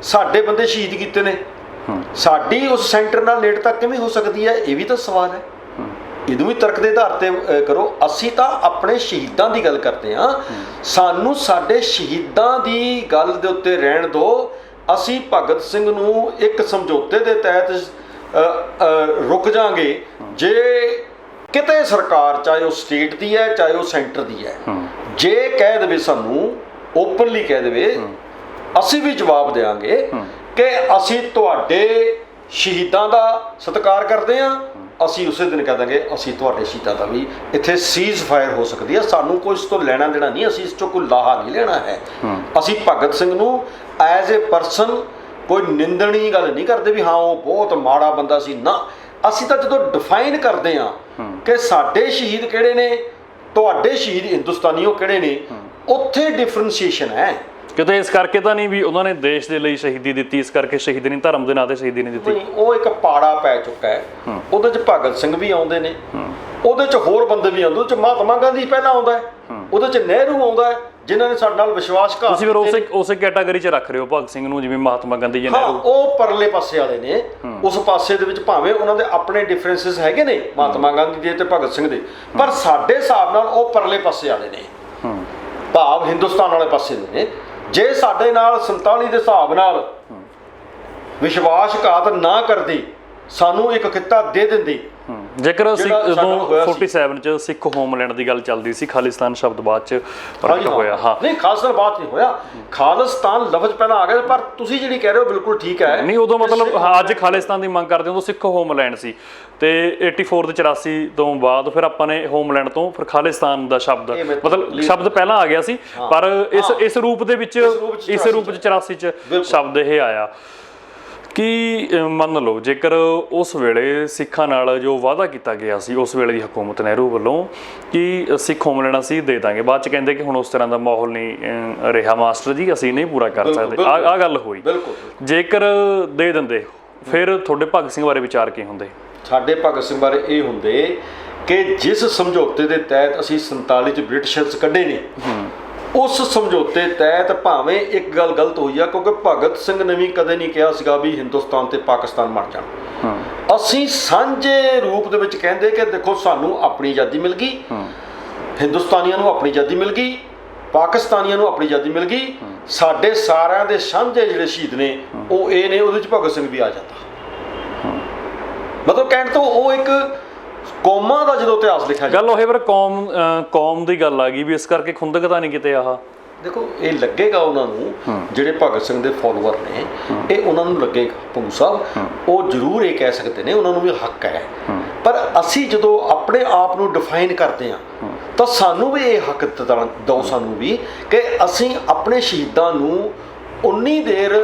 ਸਾਡੇ ਬੰਦੇ ਸ਼ਹੀਦ ਕੀਤੇ ਨੇ। ਸਾਡੀ ਉਸ ਸੈਂਟਰ ਨਾਲ ਨੇੜਤਾ ਕਿਵੇਂ ਹੋ ਸਕਦੀ ਹੈ, ਇਹ ਵੀ ਤਾਂ ਸਵਾਲ ਹੈ। ਇਹਨੂੰ ਵੀ ਤਰਕ ਦੇ ਆਧਾਰ ਤੇ ਕਰੋ। ਅਸੀਂ ਤਾਂ ਆਪਣੇ ਸ਼ਹੀਦਾਂ ਦੀ ਗੱਲ ਕਰਦੇ ਹਾਂ, ਸਾਨੂੰ ਸਾਡੇ ਸ਼ਹੀਦਾਂ ਦੀ ਗੱਲ ਦੇ ਉੱਤੇ ਰਹਿਣ ਦਿਓ। ਅਸੀਂ ਭਗਤ ਸਿੰਘ ਨੂੰ ਇੱਕ ਸਮਝੌਤੇ ਦੇ ਤਹਿਤ ਰੁਕ ਜਾਾਂਗੇ ਜੇ ਕਿਤੇ ਸਰਕਾਰ, ਚਾਹੇ ਉਹ ਸਟੇਟ ਦੀ ਹੈ ਚਾਹੇ ਉਹ ਸੈਂਟਰ ਦੀ ਹੈ, ਜੇ ਕਹਿ ਦੇਵੇ, ਸਾਨੂੰ ਓਪਨਲੀ ਕਹਿ ਦੇਵੇ, ਅਸੀਂ ਵੀ ਜਵਾਬ ਦੇਵਾਂਗੇ ਕਿ ਅਸੀਂ ਤੁਹਾਡੇ ਸ਼ਹੀਦਾਂ ਦਾ ਸਤਿਕਾਰ ਕਰਦੇ ਹਾਂ। ਅਸੀਂ ਉਸੇ ਦਿਨ ਕਹਿ ਦਾਂਗੇ ਅਸੀਂ ਤੁਹਾਡੇ ਸ਼ਹੀਦਾਂ ਦਾ ਵੀ, ਇੱਥੇ ਸੀਜ਼ ਫਾਇਰ ਹੋ ਸਕਦੀ ਹੈ, ਸਾਨੂੰ ਕੋਈ ਇਸ ਤੋਂ ਲੈਣਾ ਦੇਣਾ ਨਹੀਂ, ਅਸੀਂ ਇਸ ਤੋਂ ਕੋਈ ਲਾਹਾ ਨਹੀਂ ਲੈਣਾ ਹੈ। ਅਸੀਂ ਭਗਤ ਸਿੰਘ ਨੂੰ ਐਜ਼ ਏ ਪਰਸਨ ਕੋਈ ਨਿੰਦਣੀ ਗੱਲ ਨਹੀਂ ਕਰਦੇ ਵੀ ਹਾਂ ਉਹ ਬਹੁਤ ਮਾੜਾ ਬੰਦਾ ਸੀ, ਨਾ। ਅਸੀਂ ਤਾਂ ਜਦੋਂ ਡਿਫਾਈਨ ਕਰਦੇ ਹਾਂ ਕਿ ਸਾਡੇ ਸ਼ਹੀਦ ਕਿਹੜੇ ਨੇ, ਤੁਹਾਡੇ ਸ਼ਹੀਦ ਹਿੰਦੁਸਤਾਨੀਓ ਕਿਹੜੇ ਨੇ, ਉੱਥੇ ਡਿਫਰੈਂਸ਼ੀਏਸ਼ਨ ਹੈ। ਕਿਤੇ ਇਸ ਕਰਕੇ ਤਾਂ ਨਹੀਂ ਵੀ ਉਹਨਾਂ ਨੇ ਦੇਸ਼ ਦੇ ਲਈ ਸ਼ਹੀਦੀ ਦਿੱਤੀ, ਇਸ ਕਰਕੇ ਸ਼ਹੀਦੀ ਨਹੀਂ, ਧਰਮ ਦੇ ਨਾਂ ਤੇ ਸ਼ਹੀਦੀ ਨਹੀਂ ਦਿੱਤੀ। ਉਹ ਇੱਕ ਪਾੜਾ ਪੈ ਚੁੱਕਾ ਹੈ। ਉਹਦੇ 'ਚ ਭਗਤ ਸਿੰਘ ਵੀ ਆਉਂਦੇ ਨੇ, ਉਹਦੇ 'ਚ ਹੋਰ ਬੰਦੇ ਵੀ ਆਉਂਦੇ, ਉਹਦੇ 'ਚ ਮਹਾਤਮਾ ਗਾਂਧੀ ਪਹਿਲਾਂ ਆਉਂਦਾ ਹੈ, ਉਹਦੇ 'ਚ ਨਹਿਰੂ ਆਉਂਦਾ ਹੈ, ਜਿਨ੍ਹਾਂ ਨੇ ਸਾਡੇ ਨਾਲ ਵਿਸ਼ਵਾਸਘਾਤ। ਤੁਸੀਂ ਫਿਰ ਉਸੇ ਕੈਟਾਗਰੀ 'ਚ ਰੱਖ ਰਹੇ ਹੋ ਭਗਤ ਸਿੰਘ ਨੂੰ, ਜਿਵੇਂ ਮਹਾਤਮਾ ਗਾਂਧੀ ਜਾਂ ਨਹਿਰੂ। ਉਹ ਪਰਲੇ ਪਾਸੇ ਵਾਲੇ ਨੇ। ਉਸ ਪਾਸੇ ਦੇ ਵਿੱਚ ਭਾਵੇਂ ਉਹਨਾਂ ਦੇ ਆਪਣੇ ਡਿਫਰੈਂਸਿਸ ਹੈਗੇ ਨੇ, ਮਹਾਤਮਾ ਗਾਂਧੀ ਦੇ ਤੇ ਭਗਤ ਸਿੰਘ ਦੇ, ਪਰ ਸਾਡੇ ਹਿਸਾਬ ਨਾਲ ਉਹ ਪਰਲੇ ਪਾਸੇ ਵਾਲੇ ਨੇ, ਭਾਵ ਹਿੰਦੁਸਤਾਨ ਵਾਲੇ ਪਾਸੇ ਦੇ ਨੇ। ਜੇ ਸਾਡੇ ਨਾਲ 47 ਦੇ ਹਿਸਾਬ ਨਾਲ ਵਿਸ਼ਵਾਸਘਾਤ ਨਾ ਕਰਦੇ, ਸਾਨੂੰ ਇੱਕ ਖਿੱਤਾ ਦੇ ਦਿੰਦੇ। ਜੇਕਰ ਜਦੋਂ 47 ਚ ਸਿੱਖ ਹੋਮਲੈਂਡ ਦੀ ਗੱਲ ਚੱਲਦੀ ਸੀ, ਖਾਲਿਸਤਾਨ ਸ਼ਬਦ ਬਾਅਦ ਚ ਪ੍ਰਗਟ ਹੋਇਆ। ਹਾਂ, ਨਹੀਂ, ਖਾਲਿਸਤਾਨ ਬਾਅਦ ਨਹੀਂ ਹੋਇਆ, ਖਾਲਿਸਤਾਨ ਲਫ਼ਜ਼ ਪਹਿਲਾਂ ਆ ਗਿਆ। ਪਰ ਤੁਸੀਂ ਜਿਹੜੀ ਕਹਿ ਰਹੇ ਹੋ ਬਿਲਕੁਲ ਠੀਕ ਹੈ। ਨਹੀਂ, ਉਦੋਂ ਮਤਲਬ ਅੱਜ ਖਾਲਿਸਤਾਨ ਦੀ ਮੰਗ ਕਰਦੇ ਉਦੋਂ ਸਿੱਖ ਹੋਮਲੈਂਡ ਸੀ, ਤੇ 84 ਤੇ 84 ਤੋਂ ਬਾਅਦ ਫਿਰ ਆਪਾਂ ਨੇ ਹੋਮਲੈਂਡ ਤੋਂ ਫਿਰ ਖਾਲਿਸਤਾਨ ਦਾ ਸ਼ਬਦ, ਮਤਲਬ ਸ਼ਬਦ ਪਹਿਲਾਂ ਆ ਗਿਆ ਸੀ, ਪਰ ਇਸ ਰੂਪ ਦੇ ਵਿੱਚ, ਇਸ ਰੂਪ ਚ 84 ਚ ਸ਼ਬਦ ਇਹ ਆਇਆ। ਕਿ ਮੰਨ ਲਓ ਜੇਕਰ ਉਸ ਵੇਲੇ ਸਿੱਖਾਂ ਨਾਲ ਜੋ ਵਾਅਦਾ ਕੀਤਾ ਗਿਆ ਸੀ ਉਸ ਵੇਲੇ ਦੀ ਹਕੂਮਤ ਨਹਿਰੂ ਵੱਲੋਂ ਕਿ ਸਿੱਖ ਹੋਮਲੈਂਡ ਅਸੀਂ ਦੇ ਦਾਂਗੇ, ਬਾਅਦ ਚ ਕਹਿੰਦੇ ਕਿ ਹੁਣ ਉਸ ਤਰ੍ਹਾਂ ਦਾ ਮਾਹੌਲ ਨਹੀਂ ਰਿਹਾ ਮਾਸਟਰ ਜੀ, ਅਸੀਂ ਨਹੀਂ ਪੂਰਾ ਕਰ ਸਕਦੇ, ਆਹ ਗੱਲ ਹੋਈ। ਜੇਕਰ ਦੇ ਦਿੰਦੇ ਫਿਰ ਤੁਹਾਡੇ ਭਗਤ ਸਿੰਘ ਬਾਰੇ ਵਿਚਾਰ ਕੀ ਹੁੰਦੇ? ਸਾਡੇ ਭਗਤ ਸਿੰਘ ਬਾਰੇ ਇਹ ਹੁੰਦੇ ਕਿ ਜਿਸ ਸਮਝੌਤੇ ਦੇ ਤਹਿਤ ਅਸੀਂ 47 ਚ ਬ੍ਰਿਟਿਸ਼ਰਸ ਕੱਢੇ ਨੇ, ਉਸ ਸਮਝੌਤੇ ਤਹਿਤ ਭਾਵੇਂ ਇੱਕ ਗੱਲ ਗਲਤ ਹੋਈ ਆ, ਕਿਉਂਕਿ ਭਗਤ ਸਿੰਘ ਨੇ ਵੀ ਕਦੇ ਨਹੀਂ ਕਿਹਾ ਸੀਗਾ ਵੀ ਹਿੰਦੁਸਤਾਨ ਤੇ ਪਾਕਿਸਤਾਨ ਬਣ ਜਾਣ। ਅਸੀਂ ਸਾਂਝੇ ਰੂਪ ਦੇ ਵਿੱਚ ਕਹਿੰਦੇ ਕਿ ਦੇਖੋ ਸਾਨੂੰ ਆਪਣੀ ਆਜ਼ਾਦੀ ਮਿਲ ਗਈ, ਹਿੰਦੁਸਤਾਨੀਆਂ ਨੂੰ ਆਪਣੀ ਆਜ਼ਾਦੀ ਮਿਲ ਗਈ, ਪਾਕਿਸਤਾਨੀਆਂ ਨੂੰ ਆਪਣੀ ਆਜ਼ਾਦੀ ਮਿਲ ਗਈ, ਸਾਡੇ ਸਾਰਿਆਂ ਦੇ ਸਾਂਝੇ ਜਿਹੜੇ ਸ਼ਹੀਦ ਨੇ ਉਹ ਇਹ ਨੇ, ਉਹਦੇ 'ਚ ਭਗਤ ਸਿੰਘ ਵੀ ਆ ਜਾਂਦਾ। ਮਤਲਬ ਕਹਿਣ ਤੋਂ ਉਹ ਇੱਕ ਕੌਮਾਂ ਦਾ ਜਦੋਂ ਇਤਿਹਾਸ ਲਿਖਿਆ ਗੱਲ ਉਹ ਫਿਰ ਕੌਮ ਦੀ ਗੱਲ ਆ ਗਈ ਵੀ ਇਸ ਕਰਕੇ ਖੁੰਦਕ ਤਾਂ ਨਹੀਂ ਕਿਤੇ ਆਹ ਦੇਖੋ ਇਹ ਲੱਗੇਗਾ ਉਹਨਾਂ ਨੂੰ, ਜਿਹੜੇ ਭਗਤ ਸਿੰਘ ਦੇ ਫੋਲੋਅਰ ਨੇ ਇਹ ਉਹਨਾਂ ਨੂੰ ਲੱਗੇਗਾ ਭੰਗੂ ਸਾਹਿਬ, ਉਹ ਜ਼ਰੂਰ ਇਹ ਕਹਿ ਸਕਦੇ ਨੇ, ਉਹਨਾਂ ਨੂੰ ਵੀ ਹੱਕ ਹੈ। ਪਰ ਅਸੀਂ ਜਦੋਂ ਆਪਣੇ ਆਪ ਨੂੰ ਡਿਫਾਈਨ ਕਰਦੇ ਹਾਂ ਤਾਂ ਸਾਨੂੰ ਵੀ ਇਹ ਹੱਕ ਦਿਓ ਸਾਨੂੰ ਵੀ ਕਿ ਅਸੀਂ ਆਪਣੇ ਸ਼ਹੀਦਾਂ ਨੂੰ ਉਨੀ ਦੇਰ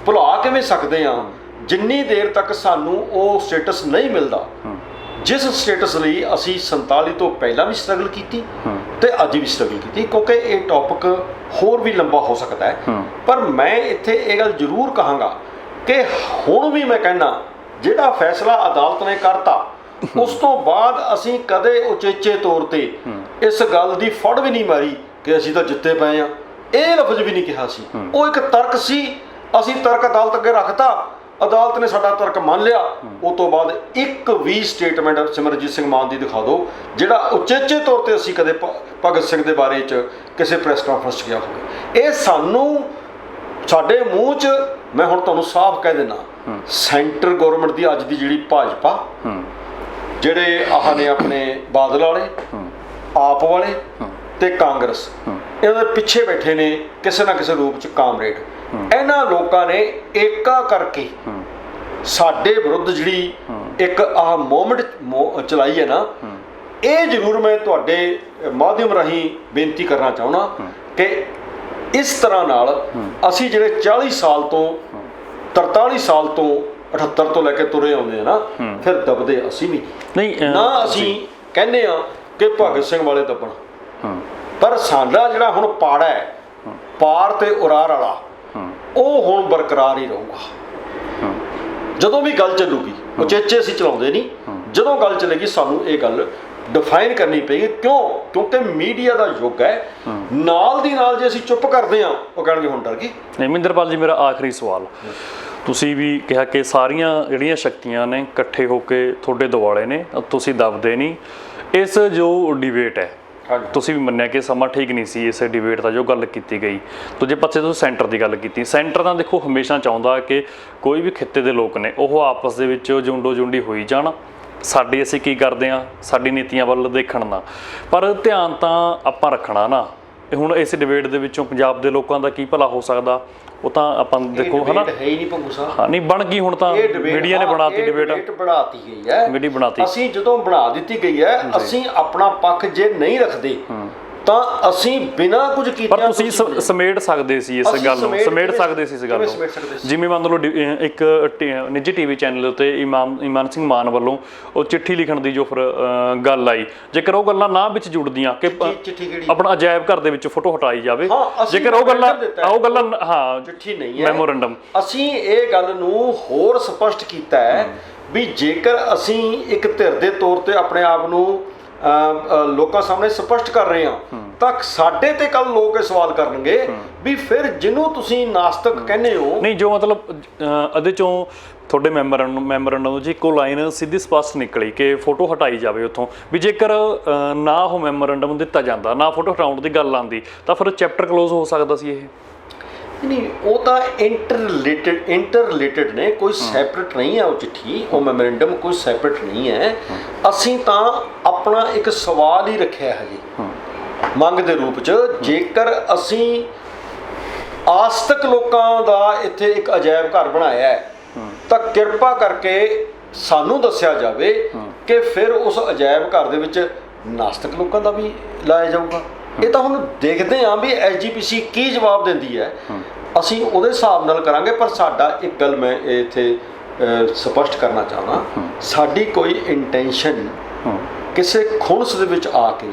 ਭੁਲਾ ਕਿਵੇਂ ਸਕਦੇ ਹਾਂ ਜਿੰਨੀ ਦੇਰ ਤੱਕ ਸਾਨੂੰ ਉਹ ਸਟੇਟਸ ਨਹੀਂ ਮਿਲਦਾ ਜਿਸ ਸਟੇਟਸ ਲਈ ਅਸੀਂ 47 ਤੋਂ ਪਹਿਲਾਂ ਵੀ ਸਟਰਗਲ ਕੀਤੀ ਤੇ ਅੱਜ ਵੀ ਸਟਰਗਲ ਕੀਤੀ, ਕਿਉਂਕਿ ਇਹ ਟੌਪਿਕ ਹੋਰ ਵੀ ਲੰਬਾ ਹੋ ਸਕਦਾ ਹੈ। ਪਰ ਮੈਂ ਇੱਥੇ ਇਹ ਗੱਲ ਜ਼ਰੂਰ ਕਹਾਂਗਾ ਕਿ ਹੁਣ ਵੀ ਮੈਂ ਕਹਿੰਦਾ ਜਿਹੜਾ ਫੈਸਲਾ ਅਦਾਲਤ ਨੇ ਕਰਤਾ ਉਸ ਤੋਂ ਬਾਅਦ ਅਸੀਂ ਕਦੇ ਉਚੇਚੇ ਤੌਰ ਤੇ ਇਸ ਗੱਲ ਦੀ ਫੜ ਵੀ ਨਹੀਂ ਮਾਰੀ ਕਿ ਅਸੀਂ ਤਾਂ ਜਿੱਤੇ ਪਏ ਹਾਂ, ਇਹ ਲਫ਼ਜ਼ ਵੀ ਨਹੀਂ ਕਿਹਾ ਸੀ। ਉਹ ਇੱਕ ਤਰਕ ਸੀ, ਅਸੀਂ ਤਰਕ ਅਦਾਲਤ ਅੱਗੇ ਰੱਖਤਾ, ਅਦਾਲਤ ਨੇ ਸਾਡਾ ਤਰਕ ਮੰਨ ਲਿਆ। ਉਸ ਤੋਂ ਬਾਅਦ ਇੱਕ ਵੀ ਸਟੇਟਮੈਂਟ ਸਿਮਰਨਜੀਤ ਸਿੰਘ ਮਾਨ ਦੀ ਦਿਖਾ ਦਿਓ ਜਿਹੜਾ ਉਚੇਚੇ ਤੌਰ ਤੇ ਅਸੀਂ ਕਦੇ ਭਗਤ ਸਿੰਘ ਦੇ ਬਾਰੇ 'ਚ ਕਿਸੇ ਪ੍ਰੈਸ ਕਾਨਫਰੰਸ 'ਚ ਗਿਆ ਹੋਵੇ। ਇਹ ਸਾਨੂੰ ਸਾਡੇ ਮੂੰਹ 'ਚ, ਮੈਂ ਹੁਣ ਤੁਹਾਨੂੰ ਸਾਫ਼ ਕਹਿ ਦਿੰਦਾ, ਸੈਂਟਰ ਗੌਰਮੈਂਟ ਦੀ ਅੱਜ ਦੀ ਜਿਹੜੀ ਭਾਜਪਾ, ਜਿਹੜੇ ਆਹ ਨੇ ਆਪਣੇ ਬਾਦਲ ਵਾਲੇ, ਆਪ ਵਾਲੇ ਤੇ ਕਾਂਗਰਸ, ਇਹਨਾਂ ਦੇ ਪਿੱਛੇ ਬੈਠੇ ਨੇ ਕਿਸੇ ਨਾ ਕਿਸੇ ਰੂਪ 'ਚ ਕਾਮਰੇਡ, ਇਹਨਾਂ ਲੋਕਾਂ ਨੇ ਏਕਾ ਕਰਕੇ ਸਾਡੇ ਵਿਰੁੱਧ ਜਿਹੜੀ ਇੱਕ ਆਹ ਮੂਵਮੈਂਟ ਚਲਾਈ ਹੈ ਨਾ, ਇਹ ਜ਼ਰੂਰ ਮੈਂ ਤੁਹਾਡੇ ਮਾਧਿਅਮ ਰਾਹੀਂ ਬੇਨਤੀ ਕਰਨਾ ਚਾਹੁੰਦਾ ਕਿ ਇਸ ਤਰ੍ਹਾਂ ਨਾਲ ਅਸੀਂ ਜਿਹੜੇ 40 ਸਾਲ ਤੋਂ 43 ਸਾਲ ਤੋਂ 78 ਤੋਂ ਲੈ ਕੇ ਤੁਰੇ ਆਉਂਦੇ ਆ ਨਾ, ਫਿਰ ਦਬਦੇ ਅਸੀਂ ਵੀ ਨਹੀਂ ਨਾ। ਅਸੀਂ ਕਹਿੰਦੇ ਆ ਕਿ ਭਗਤ ਸਿੰਘ ਵਾਲੇ ਦੱਬਣ, ਪਰ ਸਾਡਾ ਜਿਹੜਾ ਹੁਣ ਪਾੜਾ ਹੈ ਪਾਰ ਤੇ ਉਰਾਰ ਵਾਲਾ, ਉਹ ਹੁਣ ਬਰਕਰਾਰ ਹੀ ਰਹੂਗਾ। ਜਦੋਂ ਵੀ ਗੱਲ ਚੱਲੂਗੀ, ਉਚੇਚੇ ਅਸੀਂ ਚਲਾਉਂਦੇ ਨਹੀਂ, ਜਦੋਂ ਗੱਲ ਚੱਲੇਗੀ ਸਾਨੂੰ ਇਹ ਗੱਲ ਡਿਫਾਈਨ ਕਰਨੀ ਪਏਗੀ। ਕਿਉਂਕਿ ਮੀਡੀਆ ਦਾ ਯੁੱਗ ਹੈ, ਨਾਲ ਦੀ ਨਾਲ ਜੇ ਅਸੀਂ ਚੁੱਪ ਕਰਦੇ ਹਾਂ ਉਹ ਕਹਿਣਗੇ ਹੁਣ ਡਰ ਗਏ। ਮਹਿੰਦਰਪਾਲ ਜੀ, ਮੇਰਾ ਆਖਰੀ ਸਵਾਲ, ਤੁਸੀਂ ਵੀ ਕਿਹਾ ਕਿ ਸਾਰੀਆਂ ਜਿਹੜੀਆਂ ਸ਼ਕਤੀਆਂ ਨੇ ਇਕੱਠੇ ਹੋ ਕੇ ਤੁਹਾਡੇ ਦੁਆਲੇ ਨੇ, ਤੁਸੀਂ ਦਬਦੇ ਨਹੀਂ। ਇਸ ਜੋ ਡਿਬੇਟ ਹੈ, ਤੁਸੀਂ ਵੀ ਮੰਨਿਆ ਕਿ ਸਮਾਂ ਠੀਕ ਨਹੀਂ ਸੀ ਇਸ ਡਿਬੇਟ ਦਾ ਜੋ ਗੱਲ ਕੀਤੀ ਗਈ। ਦੂਜੇ ਪਾਸੇ ਤੁਸੀਂ ਸੈਂਟਰ ਦੀ ਗੱਲ ਕੀਤੀ, ਸੈਂਟਰ ਤਾਂ ਦੇਖੋ ਹਮੇਸ਼ਾ ਚਾਹੁੰਦਾ ਕਿ ਕੋਈ ਵੀ ਖਿੱਤੇ ਦੇ ਲੋਕ ਨੇ ਉਹ ਆਪਸ ਦੇ ਵਿੱਚ ਜੁੰਡੋ ਜੁੰਡੀ ਹੋਈ ਜਾਣ, ਸਾਡੇ ਅਸੀਂ ਕੀ ਕਰਦੇ ਹਾਂ ਸਾਡੀ ਨੀਤੀਆਂ ਵੱਲ ਦੇਖਣ ਦਾ, ਪਰ ਧਿਆਨ ਤਾਂ ਆਪਾਂ ਰੱਖਣਾ ਨਾ। ਹੁਣ ਇਸ ਡਿਬੇਟ ਦੇ ਵਿੱਚੋਂ ਪੰਜਾਬ ਦੇ ਲੋਕਾਂ ਦਾ ਕੀ ਭਲਾ ਹੋ ਸਕਦਾ, ਉਹ ਤਾਂ ਆਪਾਂ ਦੇਖੋ ਹੈ ਨਾ, ਹੈ ਹੀ ਨਹੀਂ ਭੰਗੂ ਸਾਹਿਬ। ਹਾਂ ਨਹੀਂ ਬਣ ਗਈ, ਹੁਣ ਤਾਂ ਮੀਡੀਆ ਨੇ ਬਣਾਤੀ ਡਿਬੇਟ, ਬਣਾਤੀ ਗਈ ਹੈ ਮੀਡੀਆ ਬਣਾਤੀ। ਅਸੀਂ ਜਦੋਂ ਬਣਾ ਦਿੱਤੀ ਗਈ ਹੈ, ਅਸੀਂ ਆਪਣਾ ਪੱਖ ਜੇ ਨਹੀਂ ਰੱਖਦੇ ਤਾਂ ਅਸੀਂ ਬਿਨਾਂ ਕੁਝ ਕੀਤੇ, ਪਰ ਤੁਸੀਂ ਸਮੇਟ ਸਕਦੇ ਸੀ ਇਸ ਗੱਲ ਨੂੰ, ਸਮੇਟ ਸਕਦੇ ਸੀ ਇਸ ਗੱਲ ਨੂੰ। ਜਿਵੇਂ ਮੰਨ ਲਓ ਇੱਕ ਨਿੱਜੀ ਟੀਵੀ ਚੈਨਲ ਉੱਤੇ ਇਮਾਨ ਸਿੰਘ ਮਾਨ ਵੱਲੋਂ ਉਹ ਚਿੱਠੀ ਲਿਖਣ ਦੀ ਜੋ ਫਿਰ ਗੱਲ ਆਈ, ਜੇਕਰ ਉਹ ਗੱਲਾਂ ਨਾ ਵਿੱਚ ਜੁੜਦੀਆਂ ਕਿ ਆਪਣਾ ਅਜਾਇਬ ਘਰ ਦੇ ਵਿੱਚ ਫੋਟੋ ਹਟਾਈ ਜਾਵੇ, ਜੇਕਰ ਉਹ ਗੱਲਾਂ ਹਾਂ ਚਿੱਠੀ ਨਹੀਂ ਹੈ, ਮੈਮੋਰੰਡਮ, ਅਸੀਂ ਇਹ ਗੱਲ ਨੂੰ ਹੋਰ ਸਪਸ਼ਟ ਕੀਤਾ ਹੈ ਵੀ ਜੇਕਰ ਅਸੀਂ ਇੱਕ ਧਿਰ ਦੇ ਤੌਰ ਤੇ ਆਪਣੇ ਆਪ ਨੂੰ ਲੋਕਾਂ ਸਾਹਮਣੇ ਸਪਸ਼ਟ ਕਰ ਰਹੇ ਹਾਂ ਤਾਂ ਸਾਡੇ ਤੇ ਕੱਲ ਲੋਕ ਇਹ ਸਵਾਲ ਕਰਨਗੇ ਵੀ ਫਿਰ ਜਿਹਨੂੰ ਤੁਸੀਂ ਨਾਸਤਕ ਕਹਿੰਦੇ ਹੋ। ਨਹੀਂ, ਜੋ ਮਤਲਬ ਇਹਦੇ ਚੋਂ ਤੁਹਾਡੇ ਮੈਮੋਰੰਡਮ ਜੀ ਇੱਕੋ ਲਾਈਨ ਸਿੱਧੀ ਸਪਸ਼ਟ ਨਿਕਲੀ ਕਿ ਫੋਟੋ ਹਟਾਈ ਜਾਵੇ ਉੱਥੋਂ, ਵੀ ਜੇਕਰ ਨਾ ਉਹ ਮੈਮੋਰੰਡਮ ਦਿੱਤਾ ਜਾਂਦਾ, ਨਾ ਫੋਟੋ ਹਟਾਉਣ ਦੀ ਗੱਲ ਆਉਂਦੀ, ਤਾਂ ਫਿਰ ਚੈਪਟਰ ਕਲੋਜ਼ ਹੋ ਸਕਦਾ ਸੀ। ਇਹ ਨਹੀਂ, ਉਹ ਤਾਂ ਇੰਟਰਰਿਲੇਟਡ ਨੇ, ਕੋਈ ਸੈਪਰੇਟ ਨਹੀਂ ਹੈ ਉਹ ਚਿੱਠੀ, ਉਹ ਮੈਮੋਰੰਡਮ ਕੋਈ ਸੈਪਰੇਟ ਨਹੀਂ ਹੈ। ਅਸੀਂ ਤਾਂ ਆਪਣਾ ਇੱਕ ਸਵਾਲ ਹੀ ਰੱਖਿਆ ਹੈ ਜੀ ਮੰਗ ਦੇ ਰੂਪ 'ਚ, ਜੇਕਰ ਅਸੀਂ ਆਸਤਕ ਲੋਕਾਂ ਦਾ ਇੱਥੇ ਇੱਕ ਅਜਾਇਬ ਘਰ ਬਣਾਇਆ ਹੈ ਤਾਂ ਕਿਰਪਾ ਕਰਕੇ ਸਾਨੂੰ ਦੱਸਿਆ ਜਾਵੇ ਕਿ ਫਿਰ ਉਸ ਅਜਾਇਬ ਘਰ ਦੇ ਵਿੱਚ ਨਾਸਤਕ ਲੋਕਾਂ ਦਾ ਵੀ ਲਾਇਆ ਜਾਊਗਾ। ਇਹ ਤਾਂ ਹੁਣ ਦੇਖਦੇ ਹਾਂ ਵੀ SGPC ਕੀ ਜਵਾਬ ਦਿੰਦੀ ਹੈ, ਅਸੀਂ ਉਹਦੇ ਹਿਸਾਬ ਨਾਲ ਕਰਾਂਗੇ। ਪਰ ਸਾਡਾ ਇੱਕ ਗੱਲ ਮੈਂ ਇੱਥੇ ਸਪਸ਼ਟ ਕਰਨਾ ਚਾਹੁੰਦਾ, ਸਾਡੀ ਕੋਈ ਇੰਟੈਂਸ਼ਨ ਕਿਸੇ ਖੁਣਸ ਦੇ ਵਿੱਚ ਆ ਕੇ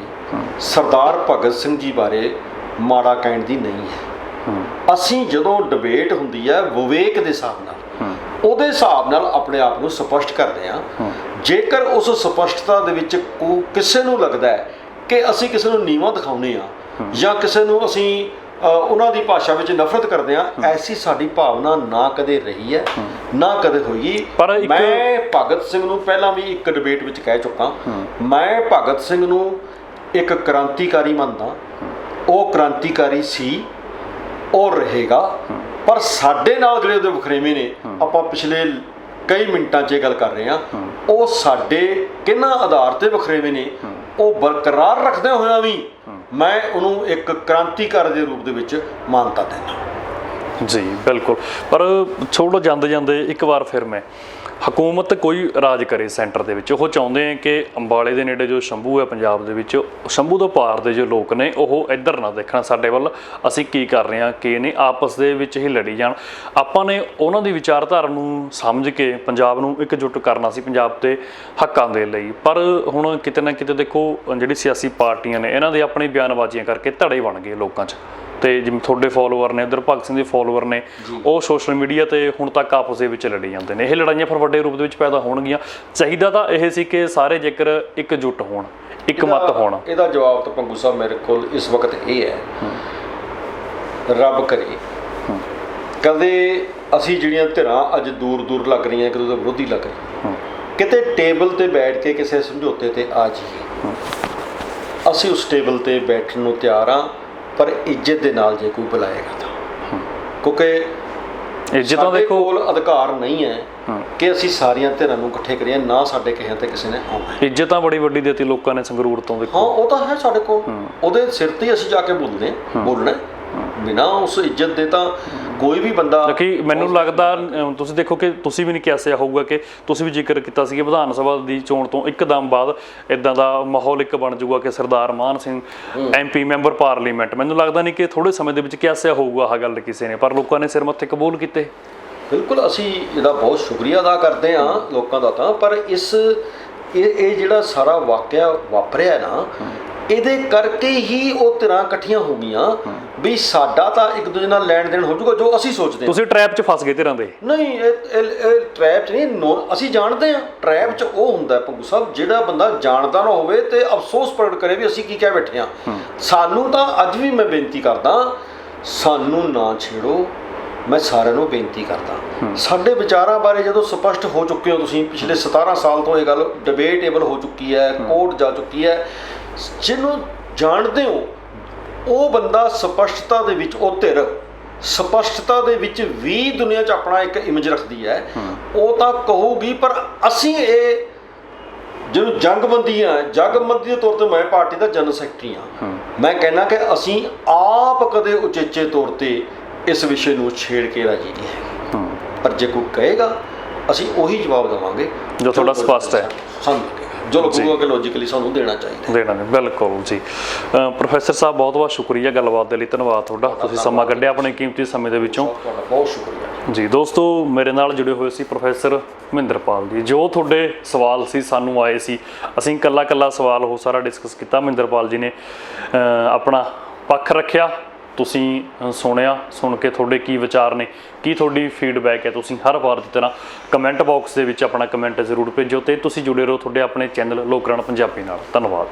ਸਰਦਾਰ ਭਗਤ ਸਿੰਘ ਜੀ ਬਾਰੇ ਮਾੜਾ ਕਹਿਣ ਦੀ ਨਹੀਂ ਹੈ। ਅਸੀਂ ਜਦੋਂ ਡਿਬੇਟ ਹੁੰਦੀ ਹੈ ਵਿਵੇਕ ਦੇ ਹਿਸਾਬ ਨਾਲ, ਉਹਦੇ ਹਿਸਾਬ ਨਾਲ ਆਪਣੇ ਆਪ ਨੂੰ ਸਪਸ਼ਟ ਕਰਦੇ ਹਾਂ। ਜੇਕਰ ਉਸ ਸਪਸ਼ਟਤਾ ਦੇ ਵਿੱਚ ਕਿਸੇ ਨੂੰ ਲੱਗਦਾ ਹੈ ਕਿ ਅਸੀਂ ਕਿਸੇ ਨੂੰ ਨੀਵਾਂ ਦਿਖਾਉਂਦੇ ਹਾਂ ਜਾਂ ਕਿਸੇ ਨੂੰ ਅਸੀਂ ਉਹਨਾਂ ਦੀ ਭਾਸ਼ਾ ਵਿੱਚ ਨਫ਼ਰਤ ਕਰਦੇ ਹਾਂ, ਐਸੀ ਸਾਡੀ ਭਾਵਨਾ ਨਾ ਕਦੇ ਰਹੀ ਹੈ ਨਾ ਕਦੇ ਹੋਈ। ਮੈਂ ਭਗਤ ਸਿੰਘ ਨੂੰ ਪਹਿਲਾਂ ਵੀ ਇੱਕ ਡਿਬੇਟ ਵਿੱਚ ਕਹਿ ਚੁੱਕਾ, ਮੈਂ ਭਗਤ ਸਿੰਘ ਨੂੰ ਇੱਕ ਕ੍ਰਾਂਤੀਕਾਰੀ ਮੰਨਦਾ, ਉਹ ਕ੍ਰਾਂਤੀਕਾਰੀ ਸੀ, ਉਹ ਰਹੇਗਾ। ਪਰ ਸਾਡੇ ਨਾਲ ਜਿਹੜੇ ਉਹਦੇ ਵਖਰੇਵੇਂ ਨੇ, ਆਪਾਂ ਪਿਛਲੇ ਕਈ ਮਿੰਟਾਂ 'ਚ ਇਹ ਗੱਲ ਕਰ ਰਹੇ ਹਾਂ, ਉਹ ਸਾਡੇ ਕਿਹਨਾਂ ਆਧਾਰ ਤੇ ਵਖਰੇਵੇਂ ਨੇ ਉਹ ਬਰਕਰਾਰ ਰੱਖਦਿਆਂ ਹੋਇਆਂ ਵੀ ਮੈਂ ਉਹਨੂੰ ਇੱਕ ਕ੍ਰਾਂਤੀਕਾਰੀ ਦੇ ਰੂਪ ਦੇ ਵਿੱਚ ਮਾਨਤਾ ਦਿੰਦਾ। ਜੀ ਬਿਲਕੁਲ। ਪਰ ਛੋੜੋ ਜਾਂਦੇ ਜਾਂਦੇ ਇੱਕ ਵਾਰ ਫਿਰ ਮੈਂ, ਹਕੂਮਤ ਕੋਈ ਰਾਜ ਕਰੇ ਸੈਂਟਰ ਦੇ ਵਿੱਚ, ਉਹ ਚਾਹੁੰਦੇ ਆ ਕਿ ਅੰਬਾਲੇ ਦੇ ਨੇੜੇ ਜੋ ਸ਼ੰਭੂ ਹੈ ਪੰਜਾਬ ਦੇ ਵਿੱਚ, ਸ਼ੰਭੂ ਤੋਂ ਪਾਰ ਦੇ ਜੋ ਲੋਕ ਨੇ ਉਹ ਇੱਧਰ ਨਾ ਦੇਖਣ ਸਾਡੇ ਵੱਲ, ਅਸੀਂ ਕੀ ਕਰ ਰਹੇ ਹਾਂ ਕੀ ਨਹੀਂ, ਆਪਸ ਦੇ ਵਿੱਚ ਹੀ ਲੜੀ ਜਾਣ। ਆਪਾਂ ਨੇ ਉਹਨਾਂ ਦੀ ਵਿਚਾਰਧਾਰਾ ਨੂੰ ਸਮਝ ਕੇ ਪੰਜਾਬ ਨੂੰ ਇਕਜੁੱਟ ਕਰਨਾ ਸੀ ਪੰਜਾਬ ਦੇ ਹੱਕਾਂ ਦੇ ਲਈ। ਪਰ ਹੁਣ ਕਿਤੇ ਨਾ ਕਿਤੇ ਦੇਖੋ ਜਿਹੜੀ ਸਿਆਸੀ ਪਾਰਟੀਆਂ ਨੇ ਇਹਨਾਂ ਦੇ ਆਪਣੀ ਬਿਆਨਬਾਜ਼ੀਆਂ ਕਰਕੇ ਧੜੇ ਬਣ ਗਏ ਲੋਕਾਂ 'ਚ, ਤੇ ਜਿਵੇਂ ਤੁਹਾਡੇ ਫੋਲੋਵਰ ਨੇ, ਇੱਧਰ ਭਗਤ ਸਿੰਘ ਦੇ ਫੋਲੋਵਰ ਨੇ, ਉਹ ਸੋਸ਼ਲ ਮੀਡੀਆ ਤੇ ਹੁਣ ਤੱਕ ਆਪਸ ਦੇ ਵਿੱਚ ਲੜੀ ਜਾਂਦੇ ਨੇ। ਇਹ ਲੜਾਈਆਂ ਫਿਰ ਵੱਡੇ ਰੂਪ ਦੇ ਵਿੱਚ ਪੈਦਾ ਹੋਣਗੀਆਂ। ਚਾਹੀਦਾ ਤਾਂ ਇਹ ਸੀ ਕਿ ਸਾਰੇ ਜੇਕਰ ਇਕਜੁੱਟ ਹੋਣ, ਇੱਕ ਮਤ ਹੋਣ। ਇਹਦਾ ਜਵਾਬ ਤਾਂ ਪੰਗੂ ਸਾਹਿਬ ਮੇਰੇ ਕੋਲ ਇਸ ਵਕਤ ਇਹ ਹੈ, ਰੱਬ ਕਰੇ ਕਦੇ ਅਸੀਂ ਜਿਹੜੀਆਂ ਧਿਰਾਂ ਅੱਜ ਦੂਰ ਦੂਰ ਲੱਗ ਰਹੀਆਂ, ਇੱਕ ਦੂਜੇ ਦੇ ਵਿਰੋਧੀ ਲੱਗ ਰਹੀਆਂ, ਕਿਤੇ ਟੇਬਲ ਤੇ ਬੈਠ ਕੇ ਕਿਸੇ ਸਮਝੌਤੇ ਤੇ ਆ ਜਾਈਏ। ਅਸੀਂ ਉਸ ਟੇਬਲ ਤੇ ਬੈਠਣ ਨੂੰ ਤਿਆਰ ਹਾਂ, ਪਰ ਇੱਜ਼ਤ ਦੇ ਨਾਲ ਜੇ ਕੋਈ ਬੁਲਾਏਗਾ ਤਾਂ, ਕਿਉਂਕਿ ਇੱਜ਼ਤਾਂ ਦੇਖੋ ਕੋਲ ਅਧਿਕਾਰ ਨਹੀਂ ਹੈ ਕਿ ਅਸੀਂ ਸਾਰੀਆਂ ਧਿਰਾਂ ਨੂੰ ਇਕੱਠੇ ਕਰੀਏ, ਨਾ ਸਾਡੇ ਕਹਿਣ ਤੇ ਕਿਸੇ ਨੇ ਆਉਣਾ। ਇੱਜ਼ਤਾਂ ਬੜੀ ਵੱਡੀ ਦਿੱਤੀ ਲੋਕਾਂ ਨੇ ਸੰਗਰੂਰ ਤੋਂ, ਦੇਖੋ। ਹਾਂ ਉਹ ਤਾਂ ਹੈ ਸਾਡੇ ਕੋਲ, ਉਹਦੇ ਸਿਰ ਤੇ ਹੀ ਅਸੀਂ ਜਾ ਕੇ ਬੋਲਣਾ। ਬਿਨਾਂ ਉਸ ਇੱਜ਼ਤ ਦੇ ਤਾਂ ਕੋਈ ਵੀ ਬੰਦਾ, ਕਿਉਂਕਿ ਮੈਨੂੰ ਲੱਗਦਾ ਤੁਸੀਂ ਦੇਖੋ ਕਿ ਤੁਸੀਂ ਵੀ ਨਹੀਂ ਕਿਹਾ ਹੋਊਗਾ ਕਿ ਤੁਸੀਂ ਵੀ ਜ਼ਿਕਰ ਕੀਤਾ ਸੀ ਕਿ ਵਿਧਾਨ ਸਭਾ ਦੀ ਚੋਣ ਤੋਂ ਇੱਕਦਮ ਬਾਅਦ ਇਦਾਂ ਦਾ ਮਾਹੌਲ ਇੱਕ ਬਣ ਜਾਊਗਾ ਕਿ ਸਰਦਾਰ ਮਾਨ ਸਿੰਘ MP ਮੈਂਬਰ ਪਾਰਲੀਮੈਂਟ। ਮੈਨੂੰ ਲੱਗਦਾ ਨਹੀਂ ਕਿ ਥੋੜੇ ਸਮੇਂ ਦੇ ਵਿੱਚ ਕਿਹਾ ਹੋਊਗਾ ਆਹ ਗੱਲ ਕਿਸੇ ਨੇ, ਪਰ ਲੋਕਾਂ ਨੇ ਸਿਰ ਮੱਥੇ ਕਬੂਲ ਕੀਤੇ। ਬਿਲਕੁਲ ਅਸੀਂ ਇਹਦਾ ਬਹੁਤ ਸ਼ੁਕਰੀਆ ਅਦਾ ਕਰਦੇ ਹਾਂ ਲੋਕਾਂ ਦਾ ਤਾਂ, ਪਰ ਇਹ ਜਿਹੜਾ ਸਾਰਾ ਵਾਕਿਆ ਵਾਪਰਿਆ ਨਾ, ਇਹਦੇ ਕਰਕੇ ਹੀ ਉਹ ਧਿਰਾਂ ਇਕੱਠੀਆਂ ਹੋ ਗਈਆਂ ਵੀ ਸਾਡਾ ਤਾਂ ਇੱਕ ਦੂਜੇ ਨਾਲ ਲੈਣ ਦੇਣ ਹੋ ਜਾਊਗਾ ਜੋ ਅਸੀਂ ਸੋਚਦੇ ਹਾਂ। ਤੁਸੀਂ ਟ੍ਰੈਪ 'ਚ ਫਸ ਗਏ ਧਿਰਾਂ ਦੇ। ਨਹੀਂ, ਇਹ ਟ੍ਰੈਪ 'ਚ ਨਹੀਂ, ਅਸੀਂ ਜਾਣਦੇ ਹਾਂ ਟ੍ਰੈਪ 'ਚ ਉਹ ਹੁੰਦਾ ਪੰਗੂ ਸਾਹਿਬ, ਜਿਹੜਾ ਬੰਦਾ ਜਾਣਦਾ ਨਾ ਹੋਵੇ ਤੇ ਅਫਸੋਸ ਪ੍ਰਗਟ ਕਰੇ ਵੀ ਅਸੀਂ ਕੀ ਕਹਿ ਬੈਠੇ ਹਾਂ। ਸਾਨੂੰ ਤਾਂ ਅੱਜ ਵੀ ਮੈਂ ਬੇਨਤੀ ਕਰਦਾ, ਸਾਨੂੰ ਨਾ ਛੇੜੋ। ਮੈਂ ਸਾਰਿਆਂ ਨੂੰ ਬੇਨਤੀ ਕਰਦਾ, ਸਾਡੇ ਵਿਚਾਰਾਂ ਬਾਰੇ ਜਦੋਂ ਸਪਸ਼ਟ ਹੋ ਚੁੱਕੇ ਹੋ ਤੁਸੀਂ, ਪਿਛਲੇ 17 ਸਾਲ ਤੋਂ ਇਹ ਗੱਲ ਡਿਬੇਟੇਬਲ ਹੋ ਚੁੱਕੀ ਹੈ, ਕੋਰਟ ਜਾ ਚੁੱਕੀ ਹੈ, ਜਿਹਨੂੰ ਜਾਣਦੇ ਹੋ ਉਹ ਬੰਦਾ ਸਪਸ਼ਟਤਾ ਦੇ ਵਿੱਚ, ਉਹ ਧਿਰ ਸਪਸ਼ਟਤਾ ਦੇ ਵਿੱਚ ਵੀ ਦੁਨੀਆ 'ਚ ਆਪਣਾ ਇੱਕ ਇਮੇਜ ਰੱਖਦੀ ਹੈ, ਉਹ ਤਾਂ ਕਹੂਗੀ। ਪਰ ਅਸੀਂ ਇਹ ਜਿਹਨੂੰ ਜੰਗਬੰਦੀ ਦੇ ਤੌਰ ਤੇ, ਮੈਂ ਪਾਰਟੀ ਦਾ ਜਨਰਲ ਸੈਕਟਰੀ ਹਾਂ, ਮੈਂ ਕਹਿੰਦਾ ਕਿ ਅਸੀਂ ਆਪ ਕਦੇ ਉਚੇਚੇ ਤੌਰ ਤੇ ਇਸ ਵਿਸ਼ੇ ਨੂੰ ਛੇੜ ਕੇ ਰਾਜੀ ਨਹੀਂ ਹੈ। ਪਰ ਜੇ ਕੋਈ ਕਹੇਗਾ ਅਸੀਂ ਉਹੀ ਜਵਾਬ ਦੇਵਾਂਗੇ ਜੋ ਥੋੜਾ ਸਪਸ਼ਟ ਹੈ, ਸਾਨੂੰ ਜੋ ਲੱਗੂਗਾ ਕਿ ਲੌਜੀਕਲੀ ਸਾਨੂੰ ਦੇਣਾ ਚਾਹੀਦਾ। ਬਿਲਕੁਲ ਜੀ। ਪ੍ਰੋਫੈਸਰ ਸਾਹਿਬ ਬਹੁਤ ਬਹੁਤ ਸ਼ੁਕਰੀਆ ਗੱਲਬਾਤ ਦੇ ਲਈ, ਧੰਨਵਾਦ ਤੁਹਾਡਾ, ਤੁਸੀਂ ਸਮਾਂ ਕੱਢਿਆ ਆਪਣੇ ਕੀਮਤੀ ਸਮੇਂ ਦੇ ਵਿੱਚੋਂ। ਤੁਹਾਡਾ ਬਹੁਤ ਸ਼ੁਕਰੀਆ ਜੀ। ਦੋਸਤੋ, ਮੇਰੇ ਨਾਲ ਜੁੜੇ ਹੋਏ ਸੀ ਪ੍ਰੋਫੈਸਰ ਮਹਿੰਦਰਪਾਲ ਜੀ। ਜੋ ਤੁਹਾਡੇ ਸਵਾਲ ਸੀ ਸਾਨੂੰ ਆਏ ਸੀ, ਅਸੀਂ ਇਕੱਲਾ ਸਵਾਲ ਉਹ ਸਾਰਾ ਡਿਸਕਸ ਕੀਤਾ। ਮਹਿੰਦਰਪਾਲ ਜੀ ਨੇ ਆਪਣਾ ਪੱਖ ਰੱਖਿਆ, ਤੁਸੀਂ ਸੁਣਿਆ। ਸੁਣ ਕੇ ਤੁਹਾਡੇ ਕੀ ਵਿਚਾਰ ਨੇ, ਕੀ ਤੁਹਾਡੀ ਫੀਡਬੈਕ ਹੈ, ਤੁਸੀਂ ਹਰ ਵਾਰ ਦੀ ਤਰ੍ਹਾਂ ਕਮੈਂਟ ਬਾਕਸ ਦੇ ਵਿੱਚ ਆਪਣਾ ਕਮੈਂਟ ਜ਼ਰੂਰ ਭੇਜੋ, ਤੇ ਤੁਸੀਂ ਜੁੜੇ ਰਹੋ ਤੁਹਾਡੇ ਆਪਣੇ ਚੈਨਲ ਲੋਕਰਾਣ ਪੰਜਾਬੀ ਨਾਲ। ਧੰਨਵਾਦ।